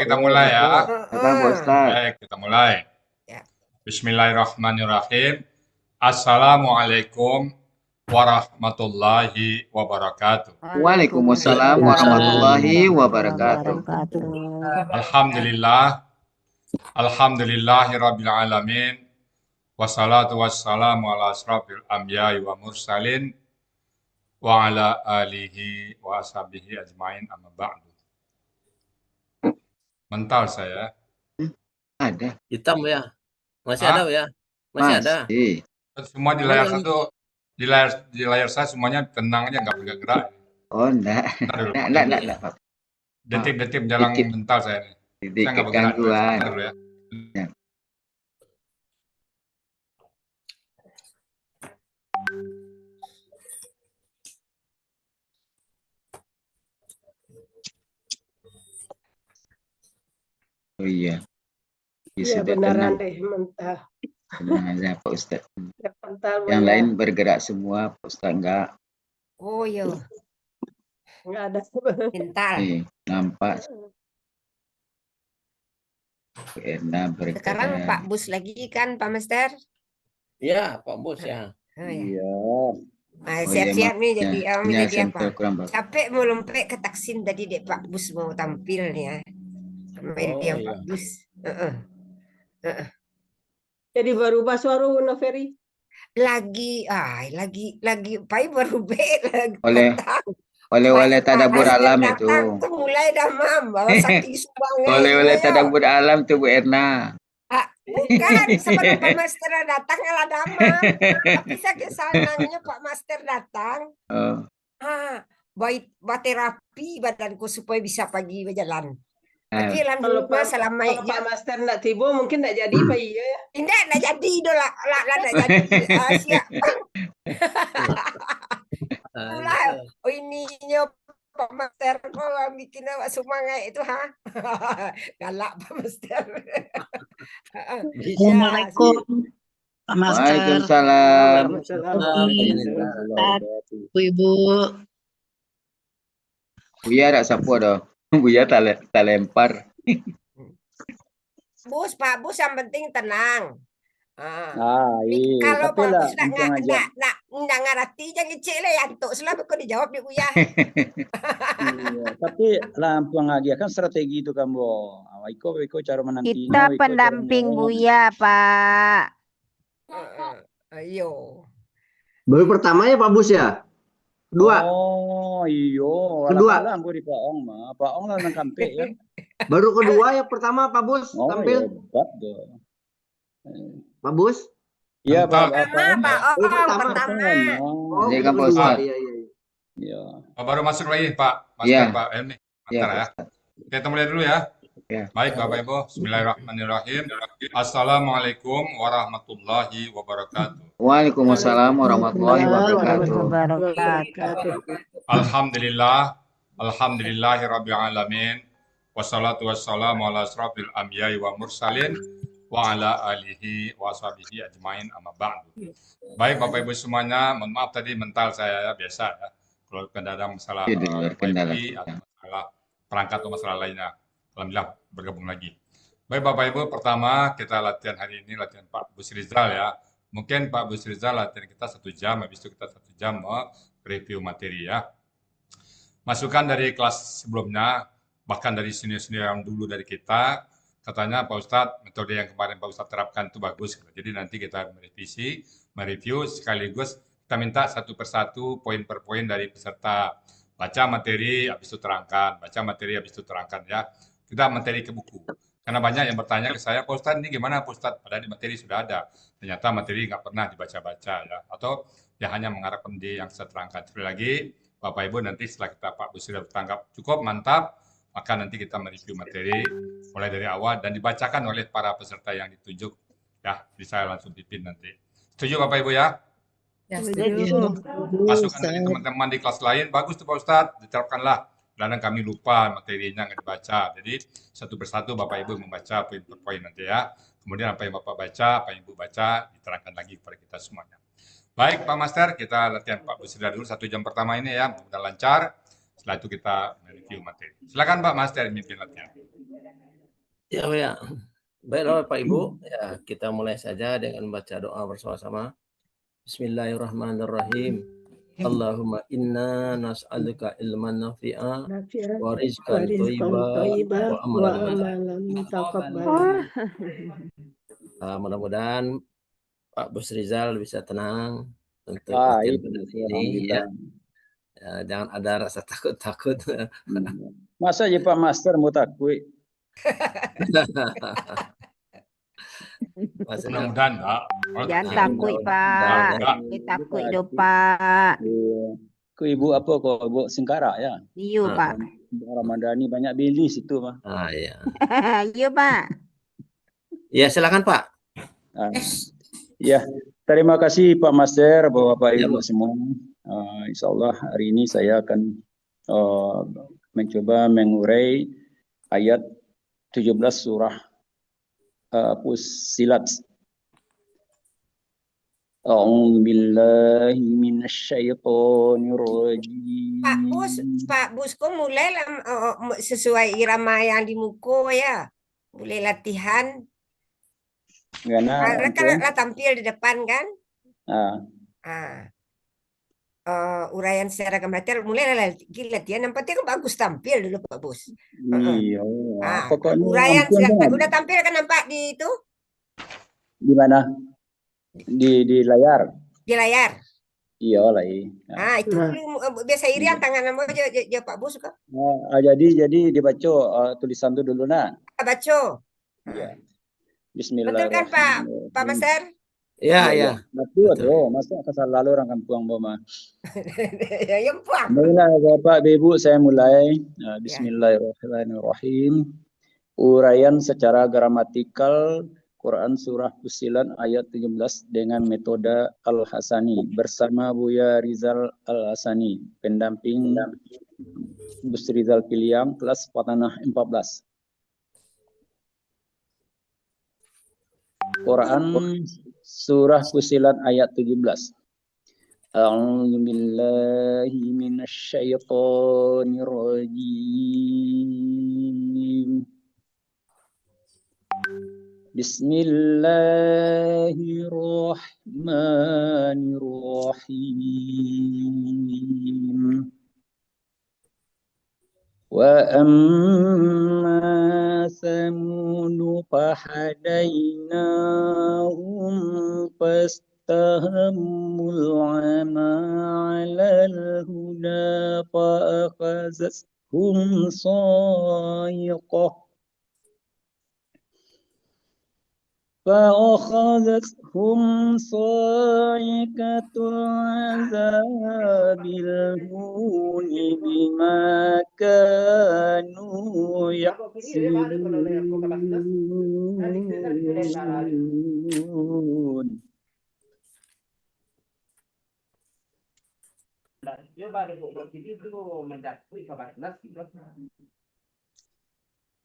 kita mulai ya. Apa Pak Ustaz? Baik, kita mulai. Ya. Bismillahirrahmanirrahim. Assalamualaikum warahmatullahi wabarakatuh. Waalaikumsalam warahmatullahi wabarakatuh. Alhamdulillah. Alhamdulillahirabbil alamin. Wassalatu wassalamu ala asrafil anbiya'i wa mursalin wa ala alihi wa ashabihi ajmain amma ba'du. Mental saya. Ada. Hitam ya? Masih Hah? ada ya? Masih ada? Masih. Semua di layar satu, di layar saya semuanya tenang aja, nggak bergerak. Oh, enggak. Ntar dulu, Enggak, Pak. detik-detik menjelang Dikit. mental saya nih. Saya Sedikit nggak bergerak. gangguan. Sebentar dulu ya. Ya. Oh iya. Iya Sudah beneran tenang. deh mental. Tenang aja Pak Ustaz. Mental Yang banyak. lain bergerak semua, Pak Ustaz enggak. Oh iya, Nggak ada. mental. Nih, nampak Bu Erna bergerak. Sekarang Pak Bus lagi kan, Pak Master? Iya, Pak Bos ya. Oh, ya. Iya. Nah, Oh, siap-siap iya, nih maaf. jadi Ini jadi sampel apa? kurang bagus. Capek mau lompat ke Taksim tadi dek Pak Bus mau tampil nih ya. Main Oh, yang iya. Pak Bus. Jadi berubah suara Noveri. Lagi Pai baru lagi Oleh- datang. Oleh-oleh tadabbur Master alam itu. datang tuh mulai damam, saking sumbangan. Oleh-oleh tadabbur alam tuh Bu Erna. Bukan, sebelum Pak Master datang ala damam. Tapi sakit sanangnya Pak Master datang. Oh. Baik terapi badanku supaya bisa pagi berjalan. Tapi Kalau alhamdulillah selama Kalau Pak Master nggak tiba mungkin nggak jadi Pak iya ya. tidak jadi dola nggak jadi. Siap. Itulah ininya Pak Master kok bikin semangat itu galak Pak Master. Assalamualaikum Pak Master, Waalaikumsalam. Bu Ibu. Buya tak sapu dah. Buya tak lempar. Pak Bus yang penting tenang. Iya. Kalau Tapi Pak lah, Bus untung aja. nak ngerti jangan cek lah yantuk selalu kau dijawab di Buya. Iya. Tapi lampu ngaji kan strategi itu kan Bo. Iko cara menantinya. Kita pendamping Buya, Pak. Ayo. Baru pertama ya Pak Bus ya? Kedua. Oh iyo. Kedua. Lah aku di Pak Ong mah. Pak Ong lah nang kampe ya. Baru kedua ya pertama Pak Bus Oh tampil. hebat dong. Pak Bus. Iya Pak. Pak pertama. Oh, Ini kan Pak kedua. Ustaz. Iya. Iya. Baru masuk lagi Pak Master Iya. Pak Em nih. Iya, Bentar ya. Pak Ustaz. Kita mulai dulu ya. Ya. Baik Bapak Ibu, Bismillahirrahmanirrahim. Assalamualaikum warahmatullahi wabarakatuh. Waalaikumsalam warahmatullahi wabarakatuh. Alhamdulillahirabbil alamin. Wassalatu wassalamu ala asrafil anbiya'i wa mursalin wa ala alihi wa sahbihi ajmain amma ba'du. Baik Bapak Ibu semuanya, mohon maaf tadi mental saya ya, biasa ya. Kalau ada masalah Iya, di luar kendala wifi kita. atau masalah perangkat atau masalah lainnya. Alhamdulillah bergabung lagi. Baik Bapak Ibu, pertama kita latihan hari ini latihan Pak Busrizal ya. Mungkin Pak Busrizal latihan kita 1 jam, habis itu kita 1 jam review materi ya. Masukan dari kelas sebelumnya, bahkan dari senior-senior yang dulu dari kita, katanya Pak Ustadz, metode yang kemarin Pak Ustadz terapkan itu bagus. Jadi nanti kita merevisi, mereview sekaligus kita minta satu persatu, poin per poin dari peserta. Baca materi, habis itu terangkan. Baca materi, habis itu terangkan ya. Kita materi ke buku. Karena banyak yang bertanya ke saya, Pak Ustadz ini gimana Pak Ustadz? Padahal di materi sudah ada. Ternyata materi nggak pernah dibaca-baca ya. Atau ya hanya mengharapkan di yang saya terangkan. Sekali lagi, Bapak Ibu nanti setelah kita Pak Bu sudah bertanggap cukup, mantap, maka nanti kita mereview materi mulai dari awal dan dibacakan oleh para peserta yang ditunjuk. Ya, jadi saya langsung pimpin nanti. Setuju Bapak Ibu ya? Ya, Masukan dari teman-teman di kelas lain, bagus tuh Pak Ustadz, diterapkanlah. Kadang kami lupa materinya nggak dibaca. Jadi satu persatu Bapak Ibu membaca poin per poin nanti ya. Kemudian apa yang Bapak baca, apa yang Ibu baca, diterangkan lagi kepada kita semuanya. Baik Pak Master, kita latihan Pak Busrida dulu 1 jam pertama ini ya, mudah lancar. Setelah itu kita review materi. Silakan Pak Master mimpin latihan. Ya, ya. Baiklah Bapak Ibu, ya kita mulai saja dengan baca doa bersama-sama. Bismillahirrahmanirrahim. Allahumma inna nas'aluka ilman nafi'a wa rizqan thayyiba wa amalan mutaqabbala. Mudah-mudahan Pak Bus Rizal bisa tenang untuk latihan Itu pada hari ini ya. alhamdulillah. Ya, jangan ada rasa takut-takut. Masa ya Pak Master mau takut? Maksudnya Mudah-mudahan enggak. Jangan Kalau takut, Enggak. Pak. Takut do, Pak. Iya. Ku ibu apa kok? Ibu Singkara ya? Iya, Pak. Ramadhani banyak beli situ mah. ya. Iya, Pak. Ya, silakan Pak. Ya, terima kasih Pak Master, Bapak Ya, Ibu Pak. semua. Insya Allah hari ini saya akan mencoba mengurai ayat 17 surah Fussilat. A'udzu billahi minasyaitonir rajim. Pak Bus, kok mulai sesuai irama yang di Muko ya? Mulai latihan. Karena kan tampil di depan kan? Uraian secara gambar mulai latihan. Yang penting bagus tampil dulu Pak Bus. Iya. Pokoknya Uraian udah tampil kan nampak di itu? Di mana? Di layar. Di layar. Iya lah. Itu biasa irian tangan nama aja Pak Bus kan? Jadi dibaca tulisan itu dulu nah. Baca. Iya. Betul kan Pak Master? Ya. Betul. Masa kesal lalu orang kampung Boma. Ya, Pak. Baiklah Bapak Ibu, saya mulai. Bismillahirrahmanirrahim. Uraian secara gramatikal Quran Surah Fussilat ayat 17 dengan metode Al-Hasani bersama Buya Rizal Al-Hasani, pendamping Bus Rizal Piliang kelas Fatanah 14. Quran Surah Fussilat ayat 17. A'udzu billahi minasyaitonir rajim. Bismillahirrahmanirrahim. Wa amma samud fahadainahum fastahammul 'ama 'alal huda fa'akhazathum sa'iqah فأخذتهم صاعقة العذاب الهون بما كانوا يكسبون.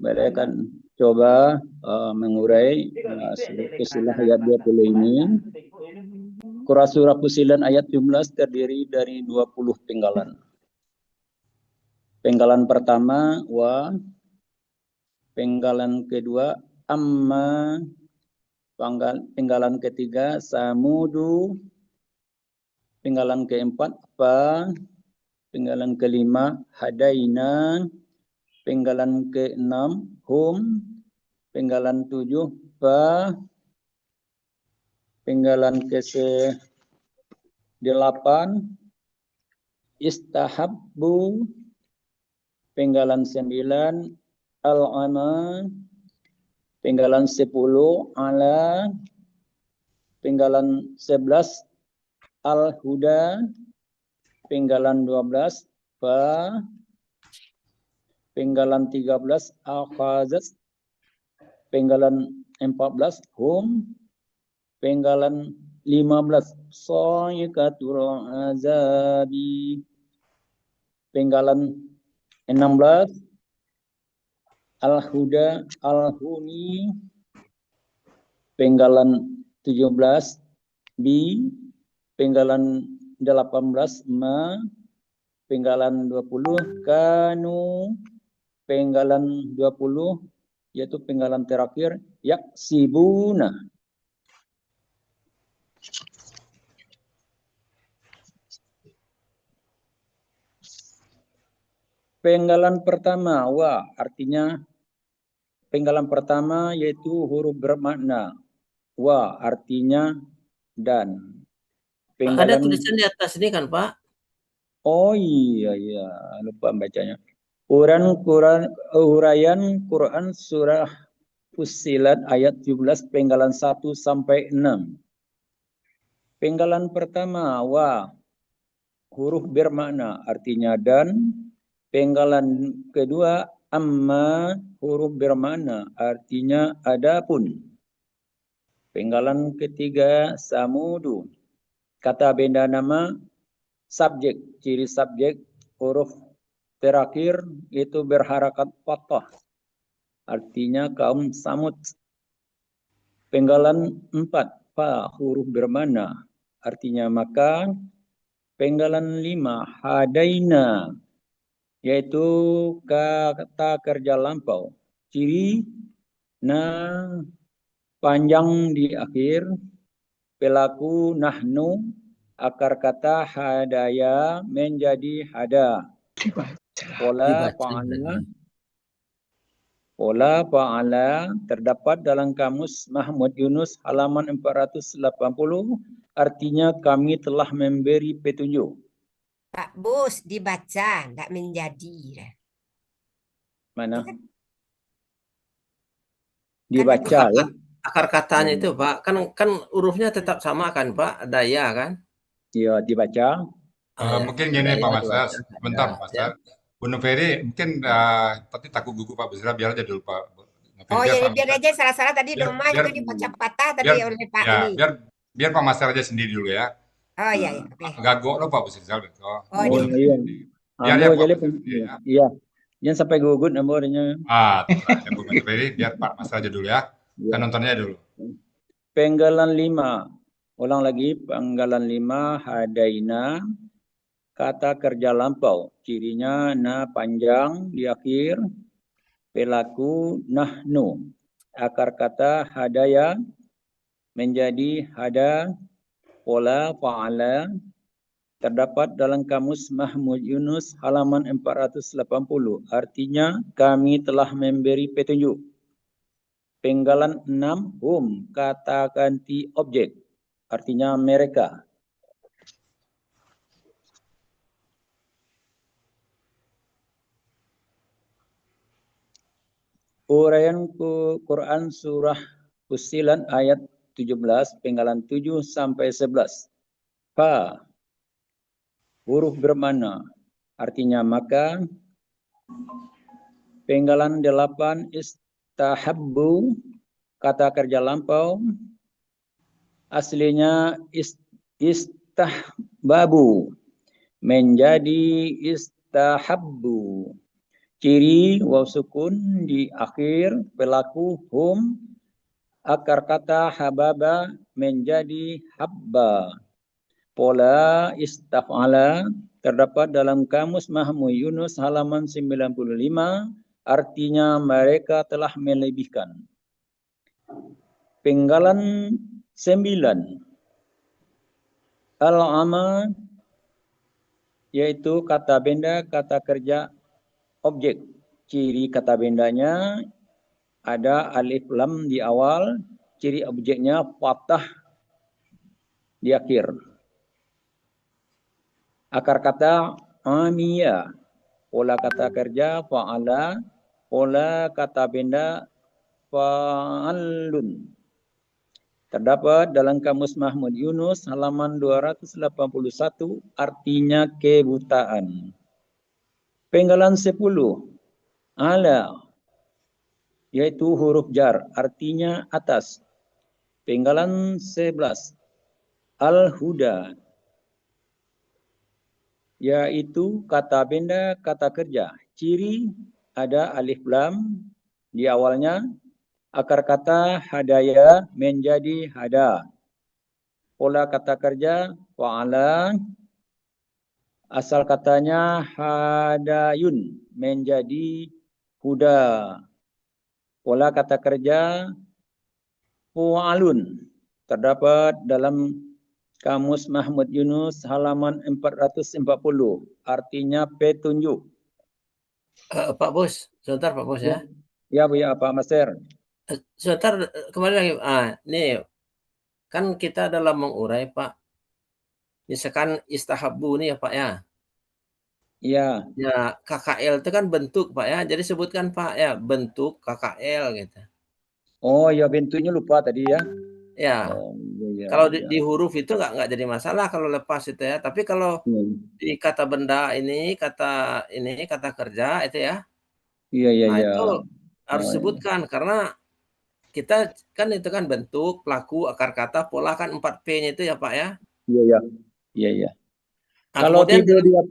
Mereka akan coba mengurai Fussilat ayat 20 ini. Quran Surah Fussilat ayat 17 terdiri dari 20 penggalan. Penggalan pertama wa, penggalan kedua amma, penggalan ketiga samudu, penggalan keempat fa, penggalan kelima hadaina, penggalan ke-6 hum, penggalan 7 fa, penggalan ke-8 istahabbu, penggalan 9 al-ama, penggalan 10 ala, penggalan 11 al-huda, penggalan 12 fa, penggalan 13 akhazat, penggalan 14 hum, penggalan 15 sa'iqatul azabi, penggalan 16 al-huda al-huni, penggalan 17 bi, penggalan 18 ma, penggalan 20 kanu, penggalan 20 yaitu penggalan terakhir yaksibuna. Penggalan pertama wa, artinya penggalan pertama yaitu huruf bermakna wa, artinya dan. Pak, ada Penggalan tulisan di atas ini kan, Pak? oh iya lupa bacanya. Uraian Quran surah Fussilat ayat 17 penggalan 1 sampai 6. Penggalan pertama wa, huruf bermakna artinya dan. Penggalan kedua amma, huruf bermakna artinya adapun. Penggalan ketiga samudu, kata benda nama subjek, ciri subjek huruf terakhir itu berharakat fathah, artinya kaum Samud. Penggalan 4 fa, huruf bermakna artinya maka. Penggalan 5 hadaina, yaitu kata kerja lampau, ciri na panjang di akhir, pelaku nahnu, akar kata hadaya menjadi hada. Pola fa'ala terdapat dalam kamus Mahmud Yunus halaman 480, artinya kami telah memberi petunjuk. Pak Bus dibaca, enggak menjadi. Mana? Dibaca ya. Akar katanya itu, Pak, kan hurufnya tetap sama kan, Pak? Daya kan? Iya, dibaca. Mungkin gini Pak Master, sebentar Pak Master. Bu Nuferi mungkin tadi takut gugu Pak Busra, biar aja dulu Pak. Nuferi, Oh ya, biar aja salah-salah tadi domah itu dibaca patah tadi oleh Pak ya, ini. Biar Pak Master aja sendiri dulu ya. Oh iya, oke. Gagok lo Pak Busra. Oh iya. Biar ya Pak Busra. Iya. Jangan sampai gugut namanya. Terserah ya Bu Nuferi, biar Pak Master aja dulu ya. Kita nontonnya dulu. Penggalan 5. Ulang lagi, penggalan 5 hadaina, kata kerja lampau, cirinya na panjang di akhir, pelaku nahnu, akar kata hadaya menjadi hada, pola fa'ala terdapat dalam kamus Mahmud Yunus halaman 480, artinya kami telah memberi petunjuk. Penggalan 6 kata ganti objek, artinya mereka. Uraian Quran surah Fussilat ayat 17 penggalan 7 sampai 11. Fa, huruf bermakna artinya maka. Penggalan 8 istahabbu, kata kerja lampau aslinya istahbabu menjadi istahabbu. Ciri waw sukun di akhir, pelaku hum, akar kata hababa menjadi habba. Pola istaf'ala terdapat dalam kamus Mahmud Yunus halaman 95, artinya mereka telah melebihkan. Penggalan 9 al-ama, yaitu kata benda, kata kerja, objek. Ciri kata bendanya ada alif lam di awal, ciri objeknya fathah di akhir. Akar kata amiyah, pola kata kerja fa'ala, pola kata benda fa'alun. Terdapat dalam kamus Mahmud Yunus halaman 281, artinya kebutaan. Penggalan 10 ala, yaitu huruf jar, artinya atas. Penggalan 11 al-huda, yaitu kata benda, kata kerja. Ciri ada alif lam di awalnya, akar kata hadaya menjadi hada. Pola kata kerja fa'ala, asal katanya hadayun menjadi huda. Pola kata kerja fu'alun terdapat dalam Kamus Mahmud Yunus halaman 440. Artinya petunjuk. Pak Bos, sebentar Pak Bos ya. Ya Bu ya, Pak Master. Sebentar, kembali lagi. Nih, kan kita dalam mengurai Pak. Misalkan istahabu nih ya Pak ya. Iya. Ya, KKL itu kan bentuk Pak ya. Jadi sebutkan Pak ya, bentuk KKL gitu. Oh ya, bentuknya lupa tadi ya. Ya. Oh iya. Kalau di huruf itu nggak jadi masalah kalau lepas itu ya. Tapi kalau di kata benda ini, kata kerja itu ya. Iya. Nah itu harus Oh, iya. sebutkan karena kita kan itu kan bentuk, pelaku, akar kata, pola kan 4P-nya itu ya Pak ya. Iya. Nah, Kalau kemudian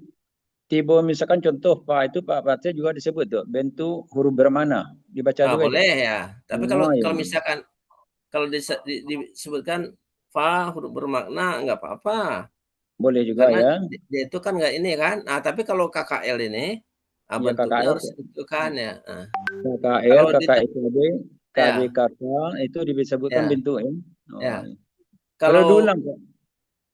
tiba misalkan contoh Pak itu Pak Baca juga disebut tuh bentuk huruf bermana dibaca juga itu. boleh ya. Tapi Oh, iya. kalau misalkan kalau disebutkan fa huruf bermakna nggak apa-apa. Boleh juga Karena ya. dia itu kan nggak ini kan. Nah, tapi kalau KKL ini Ya bentuknya KKL, harus ditentukan ya. KKL, Kalau KKSAB, ya, KBKK itu disebutkan ya, bentuk ya. Oh, ya. iya. Boleh Kalau diulang Pak.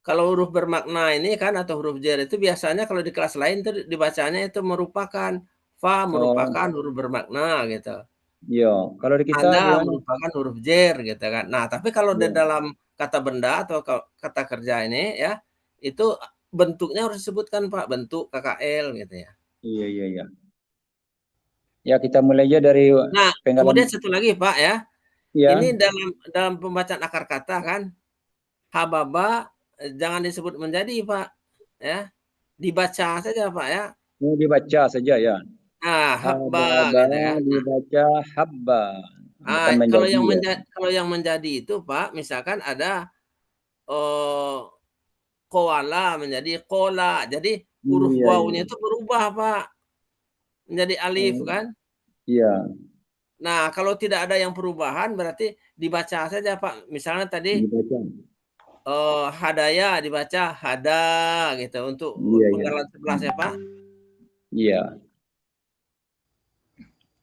kalau huruf bermakna ini kan atau huruf jar itu biasanya kalau di kelas lain tuh dibacanya itu merupakan fa merupakan huruf bermakna gitu. Iya, kalau di kita Anda gimana? merupakan huruf jar gitu kan. Nah, tapi kalau di Iya. dalam kata benda atau kata kerja ini ya, itu bentuknya harus disebutkan Pak, bentuk KKL gitu ya. Iya. Ya kita mulai aja dari Nah, penggalan. kemudian satu lagi Pak ya. Ya. Ini dalam pembacaan akar kata kan, hababa jangan disebut menjadi Pak ya. Dibaca saja Pak ya. Mau dibaca saja ya. Nah, habba gitu kan. Dibaca habba. Bukan Kalau menjadi ya. kalau yang menjadi itu Pak, misalkan ada koala menjadi kola. Jadi huruf Iya. wawunya itu berubah Pak menjadi alif kan. Iya. Nah, kalau tidak ada yang perubahan berarti dibaca saja Pak. Misalnya tadi Dibaca. hadaya dibaca hada gitu untuk penggalan 11 ya Pak. Iya.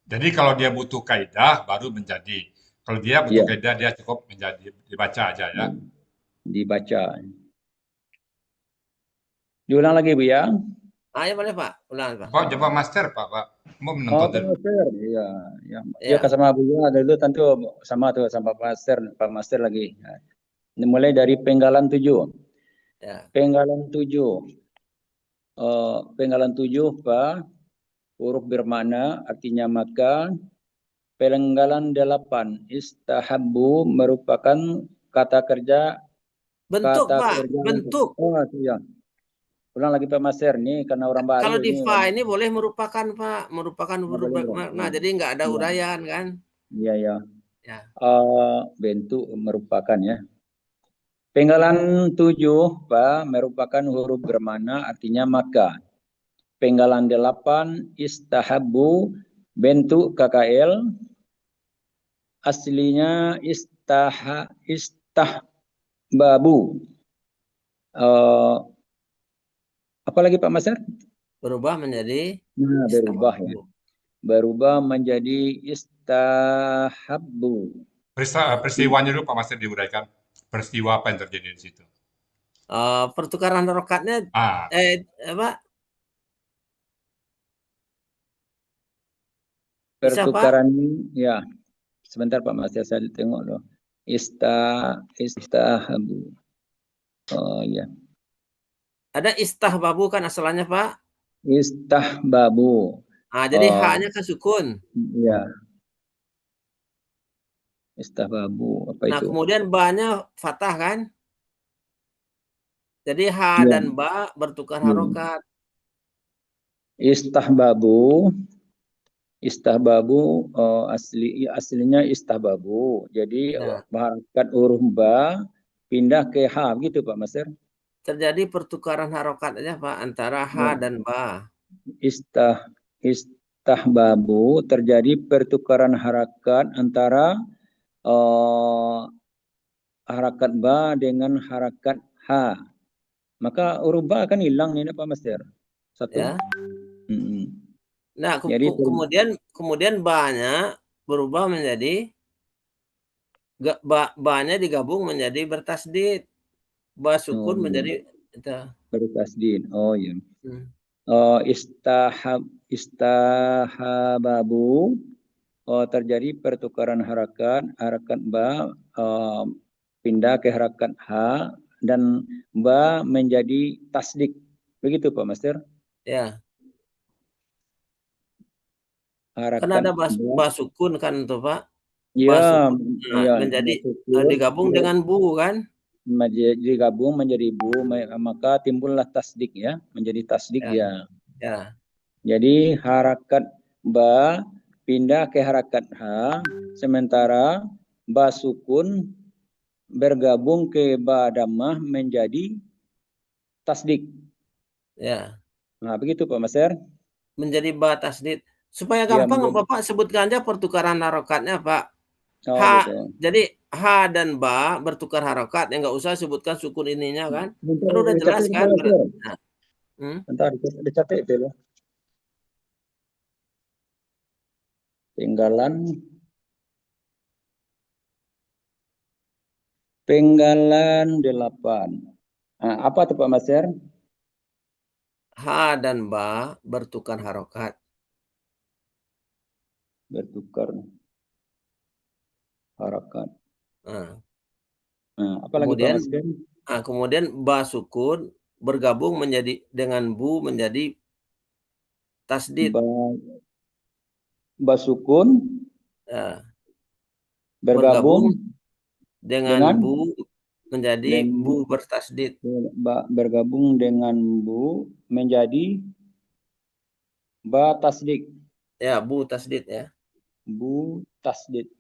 Jadi kalau dia butuh kaidah baru menjadi. Kalau dia butuh kaidah dia cukup menjadi dibaca aja ya. Dibaca. Diulang lagi Bu ya. Ya boleh Pak, ulang Pak. Pak coba master Pak mau menonton dulu. Master. Iya. Ya sama Bu ya dulu tentu sama tuh sama Pak Master lagi. Ini mulai dari penggalan 7. Ya. Penggalan 7. Penggalan 7 Pak. Huruf bermakna artinya maka. Penggalan 8 istahabbu merupakan kata kerja bentuk kata Pak, kerja bentuk. Oh iya. Ulang lagi Pak Master nih karena orang baru. Kalau di fa ini boleh merupakan Pak, merupakan huruf bermakna. Jadi nggak ada uraian kan? Iya. Ya. Bentuk merupakan ya. Penggalan 7 Pak merupakan huruf bermakna artinya maka. Penggalan 8 istahabbu bentuk KKL aslinya istahbabu. Apa lagi Pak Master? Berubah menjadi berubah ya. Berubah menjadi istahabbu. Peristiwanya dulu Pak Master diuraikan. Peristiwa apa yang terjadi di situ? Pertukaran harokatnya apa? Pertukaran ya. Sebentar Pak Master saya tengok loh. Istahabu. Oh ya. Ada istahbabu kan asalnya Pak? Istahbabu. Jadi H-nya kan sukun. Iya. Istahbabu apa itu? Nah, kemudian ba-nya fathah kan? Jadi H dan ba bertukar harokat. Istahbabu aslinya istahbabu. Jadi harokat huruf ba pindah ke H gitu Pak Master. Terjadi pertukaran harokat aja Pak antara H dan ba. Istahbabu terjadi pertukaran harakat antara harakat ba dengan harakat H. Maka huruf ba akan hilang nih Pak Master. Satu. Ya. Nah, kemudian ba-nya berubah menjadi ba-nya digabung menjadi bertasdid. Ba sukun menjadi itu. Bertasdid. Oh iya. Hmm. Istahababu. Terjadi pertukaran harakat ba pindah ke harakat ha dan ba menjadi tasdik. Begitu Pak Master? Ya. Kan Harakat ada ba. ba sukun kan tuh Pak. Ba Ya, sukun. Nah, ya, menjadi sukun, digabung ya, dengan bu kan? digabung menjadi bu, maka timbullah tasdik ya, menjadi tasdik Ya. ya. Ya. Jadi harakat ba pindah ke harakat ha, sementara ba sukun bergabung ke ba dhammah menjadi tasdik. Ya. Nah, begitu Pak Master. Menjadi ba tasdid. Supaya Ya, gampang Bapak sebutkan aja pertukaran harokatnya Pak. Oh, Ha, gitu. jadi ha dan ba bertukar harokat, ya nggak usah sebutkan sukun ininya kan? Bentar, Kan udah jelas dicatat, kan? Master. Nah, Bentar, dicatat itu loh. Penggalan 8. Nah, apa tuh Pak Master? ha dan ba bertukar harokat. Bertukar harakat. Nah, Nah, apa lagi Pak Master? kemudian ba sukun bergabung menjadi dengan bu menjadi tasdid. Ba sukun bergabung dengan bu menjadi bu bertasdid. Bergabung dengan bu menjadi ba tasdik. Ya, bu tasdid ya. Bu tasdid.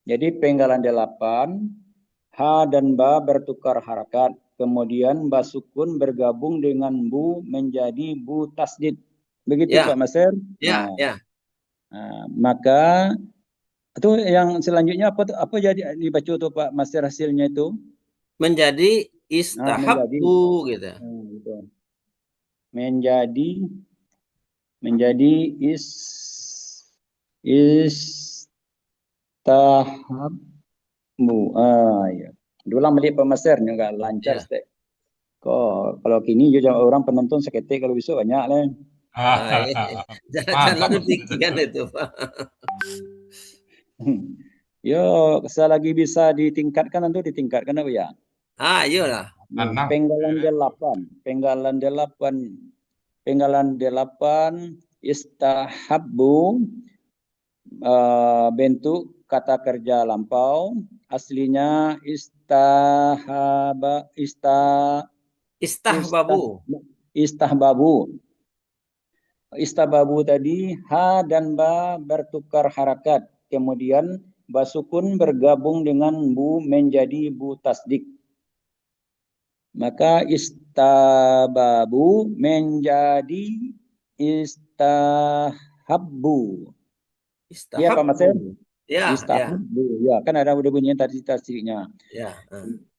Jadi penggalan 8, ha dan ba bertukar harakat. Kemudian ba sukun bergabung dengan bu menjadi bu tasdid. Begitu Ya. Pak Master? Ya, Nah, ya. nah, maka itu yang selanjutnya apa jadi dibaca itu Pak Master hasilnya itu? Menjadi istahabbu gitu. Gitu. Menjadi istahabbu. Ya. Ulang balik Pak Master nggak lancar Ya. Stek. Kalau kini juga orang penonton seketik kalau bisa banyak lah. Jangan demikian itu Pak. Yo, selagi bisa ditingkatkan tentu ditingkatkan apa ya? Iyalah. Penggalan 8 istahabbu bentuk kata kerja lampau, aslinya istahbabu. Istahbabu tadi ha dan ba bertukar harakat, kemudian ba sukun bergabung dengan bu menjadi bu tasdik. Maka istababu menjadi istahabbu. Iya Pak Masen? Ya, istahabbu. Ya, kan ada udah bunyi tadi tasdiknya. Ya.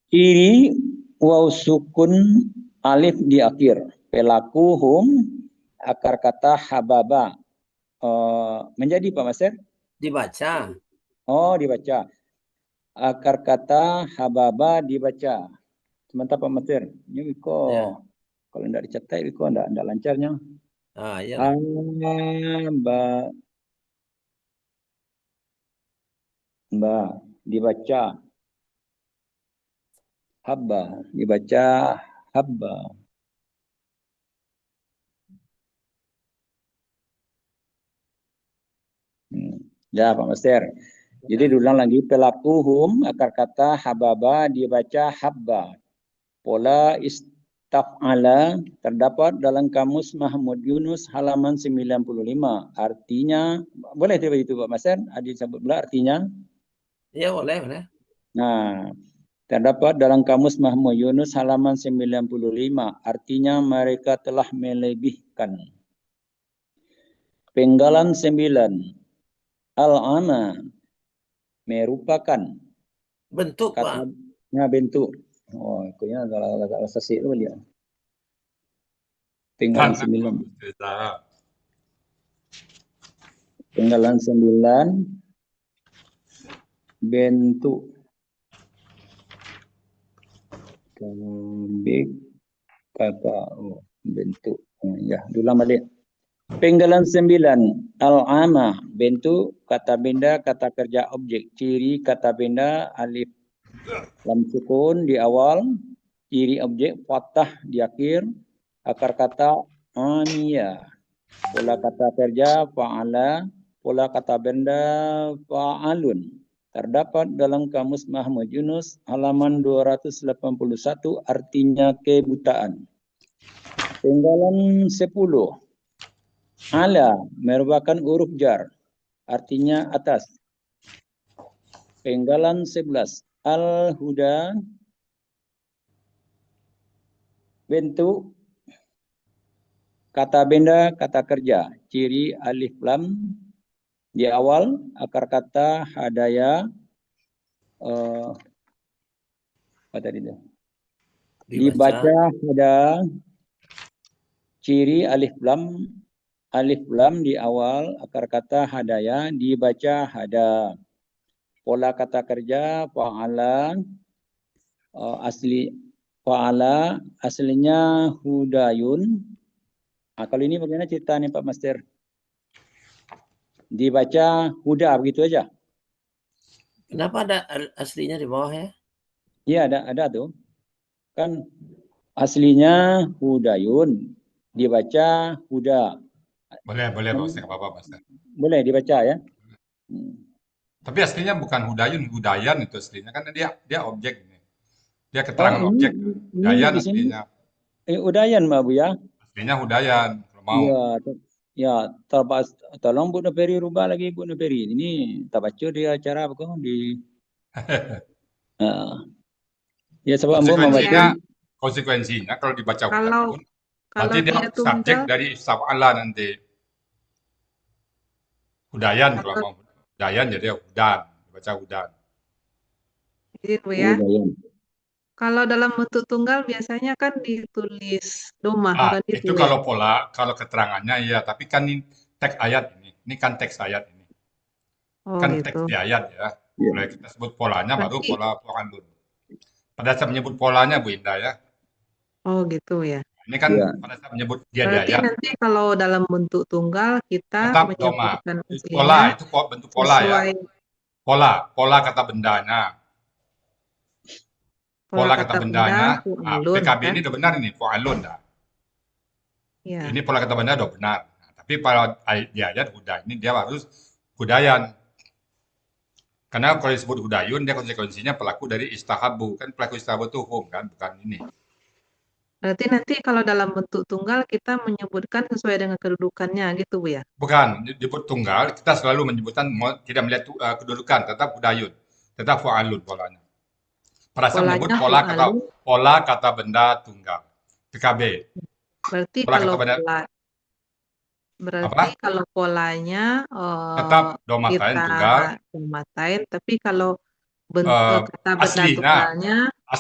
Iri waw sukun alif di akhir. Pelaku hum akar kata hababa. Menjadi Pak Masen? Dibaca. Oh, dibaca. Akar kata hababa dibaca. Sementara Pak Mater, ini kok kalau tidak dicatat kok tidak lancarnya. Iya. Ba dibaca habba, dibaca habba. Ya Pak Master. Jadi diulang lagi, pelaku hum akar kata hababa dibaca habba. Pola istaf'ala terdapat dalam kamus Mahmud Yunus halaman 95. Artinya, boleh tiba itu Pak Master? Adik sebut pula artinya. Iya boleh. Nah, terdapat dalam kamus Mahmud Yunus halaman 95. Artinya mereka telah melebihkan. Penggalan 9. Al-ana merupakan bentuk Pak. Bentuk. Oh, ikutnya agak sesik itu dia. Penggalan Tangan 9. Pak Bu Sri Rizal. Penggalan 9. Bentuk. Kambing kata bentuk. Ya, ulang balik. Penggalan 9. Al-ama, bentuk, kata benda, kata kerja, objek. Ciri kata benda, alif lam sukun di awal. Ciri objek, fathah di akhir. Akar kata, amiyah. Pola kata kerja, fa'ala. Pola kata benda, fa'alun. Terdapat dalam Kamus Mahmud Yunus halaman 281, artinya kebutaan. Penggalan 10. Ala merupakan huruf jar, artinya atas. Penggalan 11. Al-huda, bentuk, kata benda, kata kerja. Ciri alif lam di awal. Akar kata hadaya. Apa tadi itu? Dibaca hada. Ciri alif lam di awal. Akar kata hadaya. Dibaca hada. Pola kata kerja fa'ala. Fa'ala aslinya hudayun. Kalau ini bagaimana ceritanya Pak Master? Dibaca huda begitu aja. Kenapa ada aslinya di bawah ya? Iya ada tuh. Kan aslinya hudayun, dibaca huda. Boleh Pak Ustaz, nggak apa-apa Pak Ustaz. Boleh dibaca ya. Tapi aslinya bukan hudayun, hudayan itu aslinya kan dia objek ini. Dia keterangan Oh, objek. Hudayan di sini aslinya. udayan Mbak Bu ya. Aslinya hudayan kalau mau. Ya, tolong Bu Noperi rubah lagi Bu Noperi. Ini tak baca dia acara apa kok di ya sebab Ambo membaca Konsekuensinya kalau dibaca Kalau hudayan, berarti dia dia subjek tunggal, dari istafala nanti. Hudayan kalau mau. Hudayan jadi hudan, dibaca hudan. izin Bu ya. udayan. Kalau dalam bentuk tunggal biasanya kan ditulis domah, bukan Itu Bu ya. kalau keterangannya ya, tapi kan ini teks ayat ini. Ini kan teks ayat ini. Oh Kan gitu. teks di ayat ya. Mulai kita sebut polanya baru Berarti- pola fa'alun. Pada saat menyebut polanya Bu Indah ya. Oh gitu ya. Ini kan Iya. pada saat menyebut dia di Berarti ayat nanti kalau dalam bentuk tunggal kita tetap doma. menyebutkan Pola aslinya itu bentuk pola ya. sesuai Pola kata bendanya. Pola kata bendanya. fu'alun, PKB kan? ini udah benar ini fa'alun dah. Ya. Ini pola kata benda udah benar. Nah, tapi pada di ayat huda ini dia harus hudayan. Karena kalau disebut hudayun dia konsekuensinya pelaku dari istahabu. Kan pelaku istahabu itu hukum kan, bukan ini. Berarti nanti kalau dalam bentuk tunggal kita menyebutkan sesuai dengan kedudukannya gitu Bu ya. Bukan, disebut tunggal, kita selalu menyebutkan tidak melihat kedudukan, tetap hudayun, tetap fa'alun polanya. Pada saat menyebut Polanya pola kata benda tunggal, PKB. Berarti Pola kalau kata benda berarti kalau polanya tetap domatain tunggal, domatain, tapi kalau bentuk kata benda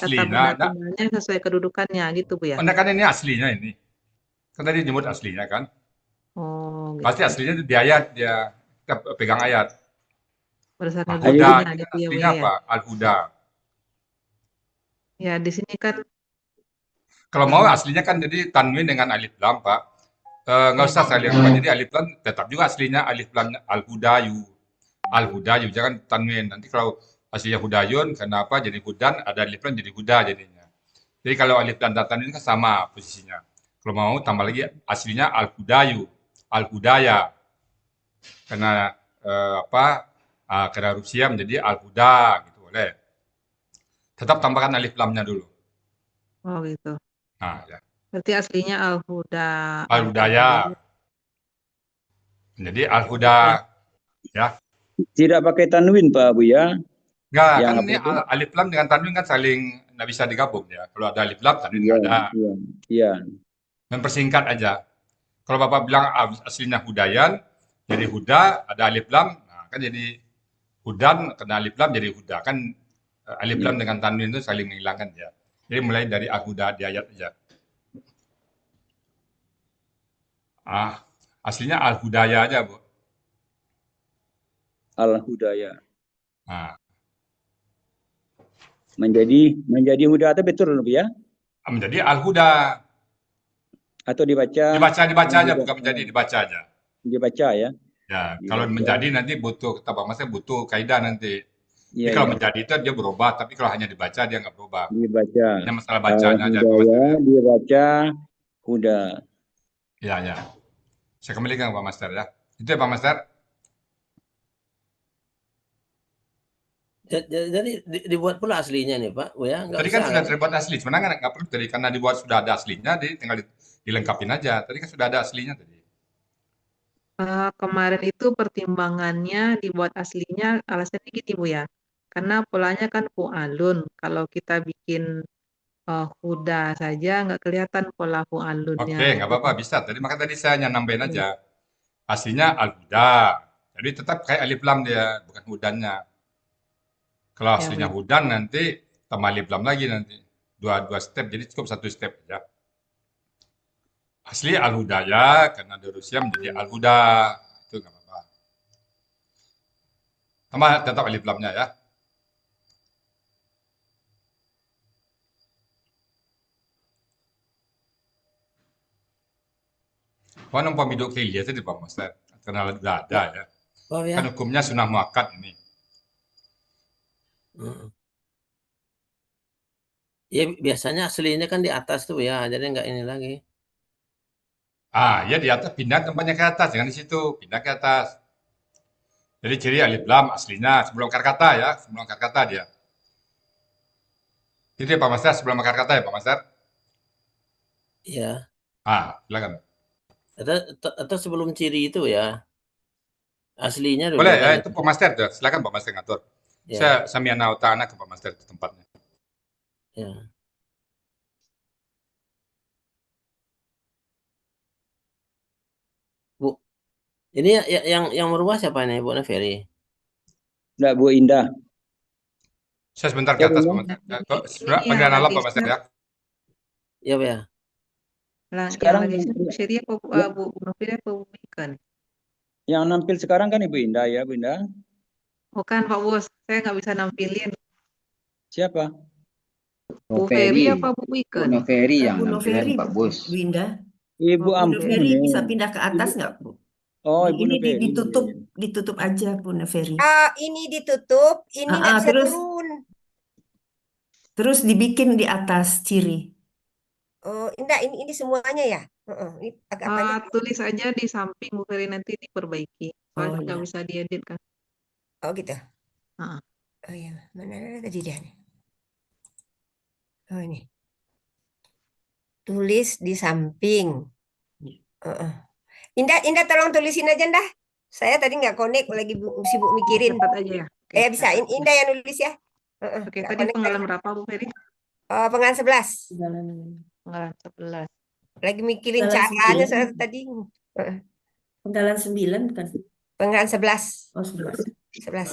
tunggalnya sesuai kedudukannya gitu Bu ya. Kan ini aslinya ini. Kan tadi disebut aslinya kan. Oh gitu. Pasti aslinya itu di ayat dia, kita pegang ayat. Berdasarkan Al-Huda, gitu ya Bu aslinya ya. apa? Al-Huda. Ya di sini kan Kalau mau aslinya kan jadi tanwin dengan alif lam Pak. Nggak usah saya lihat jadi alif lam tetap juga aslinya alif lam al-hudayu. Al-hudayu jangan tanwin. Nanti kalau aslinya hudayun kenapa jadi hudan ada alif lam jadi huda jadinya. Jadi kalau alif lam dan tanwin kan sama posisinya. Kalau mau tambah lagi aslinya al-hudayu, al-hudaya. Karena karena Rusia menjadi al-huda gitu boleh. Tetap tambahkan alif lamnya dulu. oh gitu. Nah, ya. Berarti aslinya al-huda. Al-hudaya. Jadi al-huda ya. Tidak pakai tanwin Pak Bu ya. Enggak, Yang kan ini alif lam dengan tanwin kan saling nggak bisa digabung ya. Kalau ada alif lam, tanwin nggak ada. Iya. Mempersingkat aja. Kalau Bapak bilang aslinya hudayan, jadi huda, ada alif lam, nah, kan jadi hudan, kena alif lam jadi huda. Kan alif lam dengan tanwin itu saling menghilangkan ya. Jadi mulai dari al-huda di ayat aja. Ah, aslinya Al-Hudaya aja, Bu. Al-Hudaya. Nah, Menjadi huda itu betul Bu ya? menjadi Al-Huda. Atau dibaca Dibaca aja, juga bukan menjadi, dibaca aja. dibaca ya? Ya, kalau Dibaca. menjadi nanti butuh, kata Pak Masnya butuh kaidah nanti. Jadi Iya kalau ya. menjadi itu dia berubah, tapi kalau hanya dibaca dia nggak berubah. Dibaca. Hanya masalah bacanya aja, Pak Al-Hudaya Master ya. dibaca huda. Ya, ya. Saya kembalikan ke Pak Master ya. Itu ya Pak Master. Jadi dibuat pula aslinya nih Pak, Bu ya, nggak Tadi kan usah sudah kan? terbuat asli, sebenarnya nggak perlu tadi karena dibuat sudah ada aslinya, jadi tinggal dilengkapin aja. Tadi kan sudah ada aslinya tadi. Kemarin itu pertimbangannya dibuat aslinya alasannya gini Bu ya, karena polanya kan fu'alun. Kalau kita bikin huda saja nggak kelihatan pola fu'alunnya Oke, nggak gitu apa-apa, kan. bisa. Tadi maka tadi saya hanya nambahin Hmm. aja. Aslinya al-huda. Jadi tetap kayak alif lam dia, bukan hudannya. Kalau Ya aslinya baik. hudan nanti tambah alif lam lagi nanti. Dua step, jadi cukup satu step aja. Asli al-hudaya, karena di Rusia menjadi al-huda. Itu nggak apa-apa. Tambah tetap alif lamnya ya. Wah, nampak midok lihat tadi Pak Master. Karena sudah ada Ya, ya. oh Kan ya. hukumnya sunnah muakkad ini. Hmm. Ya biasanya aslinya kan di atas tuh ya, jadi nggak ini lagi. Ah, ya di atas pindah tempatnya ke atas, jangan di situ, pindah ke atas. Jadi ciri alif lam aslinya sebelum akar kata ya, sebelum akar kata dia. Itu ya Pak Master, sebelum akar kata ya Pak Master. Ya, Ah, silakan. atau sebelum ciri itu ya, aslinya dulu Boleh ya, kan itu itu. Pak Master, tuh. Silakan Pak Master ngatur. Saya Ya, samiana wa ta'ana ke Pak Master ke tempatnya. ya. Bu, ini yang merubah siapa nih Bu Neferi? Enggak Bu Indah. Saya sebentar ke Ya Bu atas Pak Indah. Master. Ini Sudah yang panggilan alam lagi Pak Master share, ya. Ya, Bu ya. yang Sekarang lagi share Bu Syeri apa ya, Bu Nofiri apa Bu Ikan? yang nampil sekarang kan Ibu Indah ya Bu Indah. Bukan Pak Bos, saya nggak bisa nampilin. Siapa? Bu Ferry Noveri, apa Bu Bu Ikan? Noveri yang Bu nampilkan Noveri, Pak Bos. Bu Indah. Ibu Oh, Bu Bu Ferry. Noveri Ampuni. bisa pindah ke atas Ibu, nggak, Bu? oh Ibu Ini Noveri. ditutup aja Bu Noveri. Ini ditutup, ini nggak bisa Terus turun. dibikin di atas ciri. Oh, enggak, ini semuanya ya. Ini agak apanya? Tulis aja di samping Bu Ferry nanti diperbaiki. Oh Soalnya nggak ya. bisa diedit kan. Oh gitu. Ah, Oh ya, mana tadi dia nih? Oh ini. Tulis di samping. Heeh. Indah tolong tulisin aja dah. Saya tadi nggak connect, lagi sibuk mikirin. cepat aja ya. Oke, Bisa, catat. Indah yang nulis ya. Oke, Nggak tadi connect lagi. penggalan berapa Bu Ferry? Penggalan 11. Penggalan 11. Lagi mikirin Penggalan caranya 9. soal tadi. Penggalan 9 bukan? Penggalan 11. Oh 11. 11.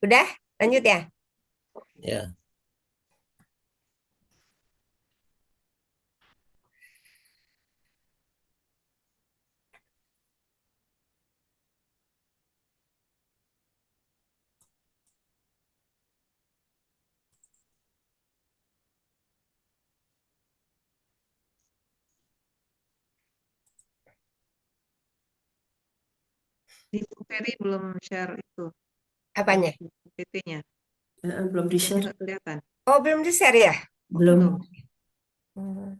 Udah, lanjut ya. Ya. Di Bu Ferry belum share itu Apanya? PPT-nya. Belum Jadi di-share. nggak kelihatan. Oh, belum di-share ya? Belum. Belum. Hmm.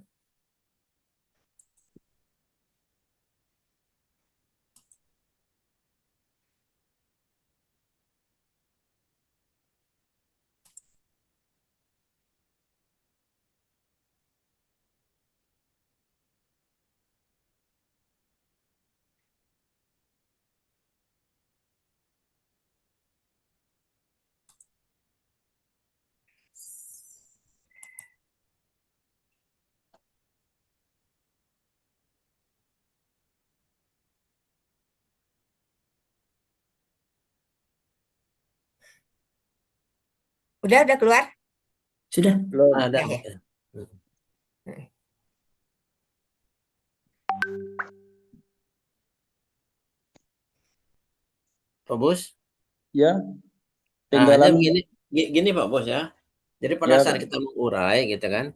Udah keluar? Sudah. Belum. Ada. Ya, ya. Pak Bos. Ya. Nah, hanya Penggalan gini Pak Bos ya. Jadi pada ya, saat Pak. kita mengurai gitu kan,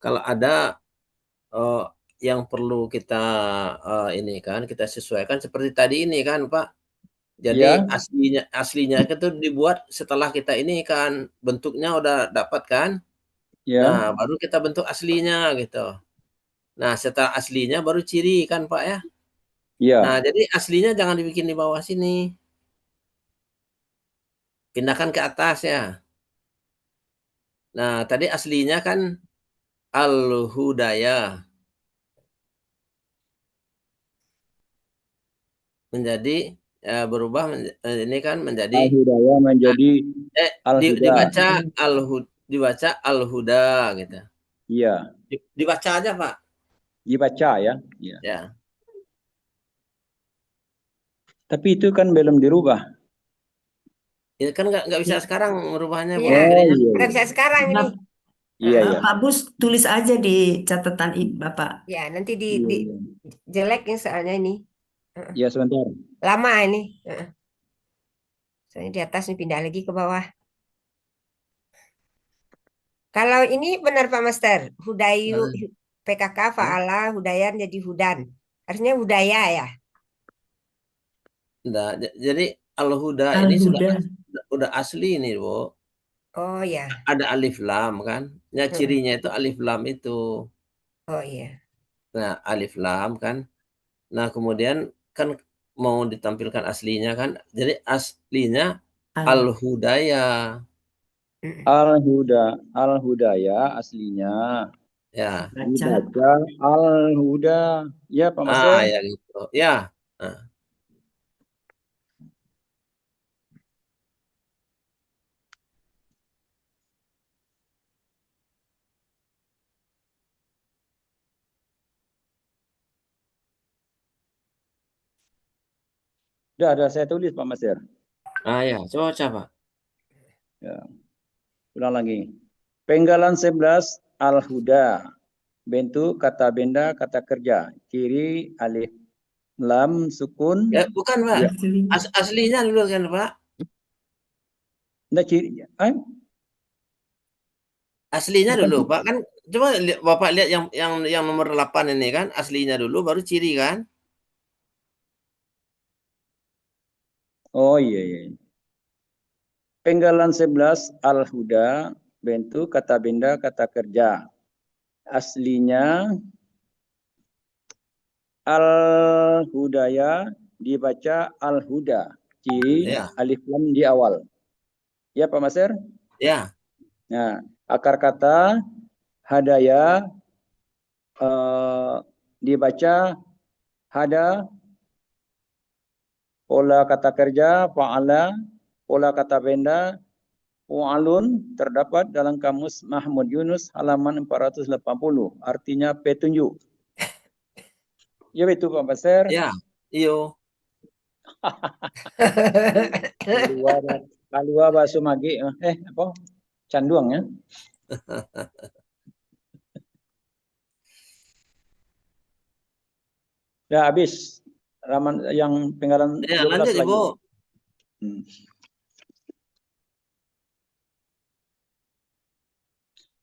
kalau ada yang perlu kita ini kan kita sesuaikan seperti tadi ini kan Pak. Jadi Ya, aslinya itu dibuat setelah kita ini kan bentuknya udah dapat kan. ya, Nah, baru kita bentuk aslinya gitu. Nah, setelah aslinya baru ciri kan Pak ya. ya. Nah, jadi aslinya jangan dibikin di bawah sini. Pindahkan ke atas ya. Nah, tadi aslinya kan Al-Hudaya menjadi berubah ini kan menjadi Al-Hidayah menjadi Al-Huda. dibaca Al-Huda gitu. Iya, Dibaca aja Pak. dibaca ya. Iya. Ya. Tapi itu kan belum dirubah. Ini kan nggak bisa sekarang merubahnya Bu. Iya. Akhirnya iya, Nggak iya. bisa sekarang ini. Iya, iya. Pak Bus tulis aja di catatan Bapak. Ya, nanti Iya, di iya. jelek ini soalnya ini. Iya, sebentar. Lama ini. Soalnya di atas nih pindah lagi ke bawah. Kalau ini benar Pak Master, Hudayu PKK Fa'ala Hudayan jadi Hudan. Harusnya Hudaya ya. Nah, jadi Al-Huda ini sudah asli nih Bu. Oh ya. Ada alif lam kan. Ya cirinya itu alif lam itu. Oh iya. Nah, alif lam kan. Nah, kemudian kan mau ditampilkan aslinya kan. Jadi aslinya Al-Hudaya. Al-Hudaya aslinya. Ya. Dibaca Al-Huda. Ya, Pak Master. Ya gitu. Ya. Nah. Sudah ada saya tulis Pak Master. Ya, coba. Ya. Ulang lagi. Penggalan 11 Al-Huda. Bentuk kata benda, kata kerja. Ciri alif lam sukun. Ya, bukan Pak. Ya. Aslinya dulu kan Pak. Nah, ciri. Aslinya dulu Pak kan. Coba Bapak lihat yang nomor 8 ini kan. Aslinya dulu baru ciri kan. Oh iya, iya. Penggalan 11 Al-Huda. Bentuk kata benda, kata kerja. Aslinya Al-Hudaya dibaca Al-Huda. Ciri alif lam di awal. Ya Pak Master? Ya. Nah, akar kata hadaya dibaca hada. Pola kata kerja fa'ala. Pola kata benda fa'alun terdapat dalam kamus Mahmud Yunus halaman 480. Artinya petunjuk. Ya betul Pak Master? Ya, iyo. Kalua bakso magi. Apa? Canduang ya? Udah habis. Halaman yang penggalan 12 lanjut, lagi. Ibu.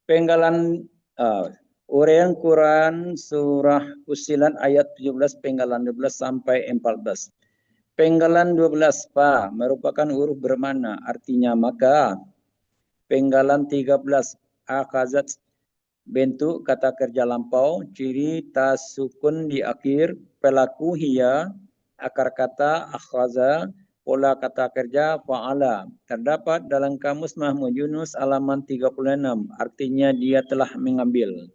Penggalan uraian Quran surah Fussilat ayat 17 penggalan 12 sampai 14. Penggalan 12 fa merupakan huruf bermakna artinya maka. Penggalan 13 akhazat bentuk kata kerja lampau, ciri tasukun di akhir, pelaku hiya, akar kata akhaza, pola kata kerja fa'ala. Terdapat dalam kamus Mahmud Yunus halaman 36, artinya dia telah mengambil.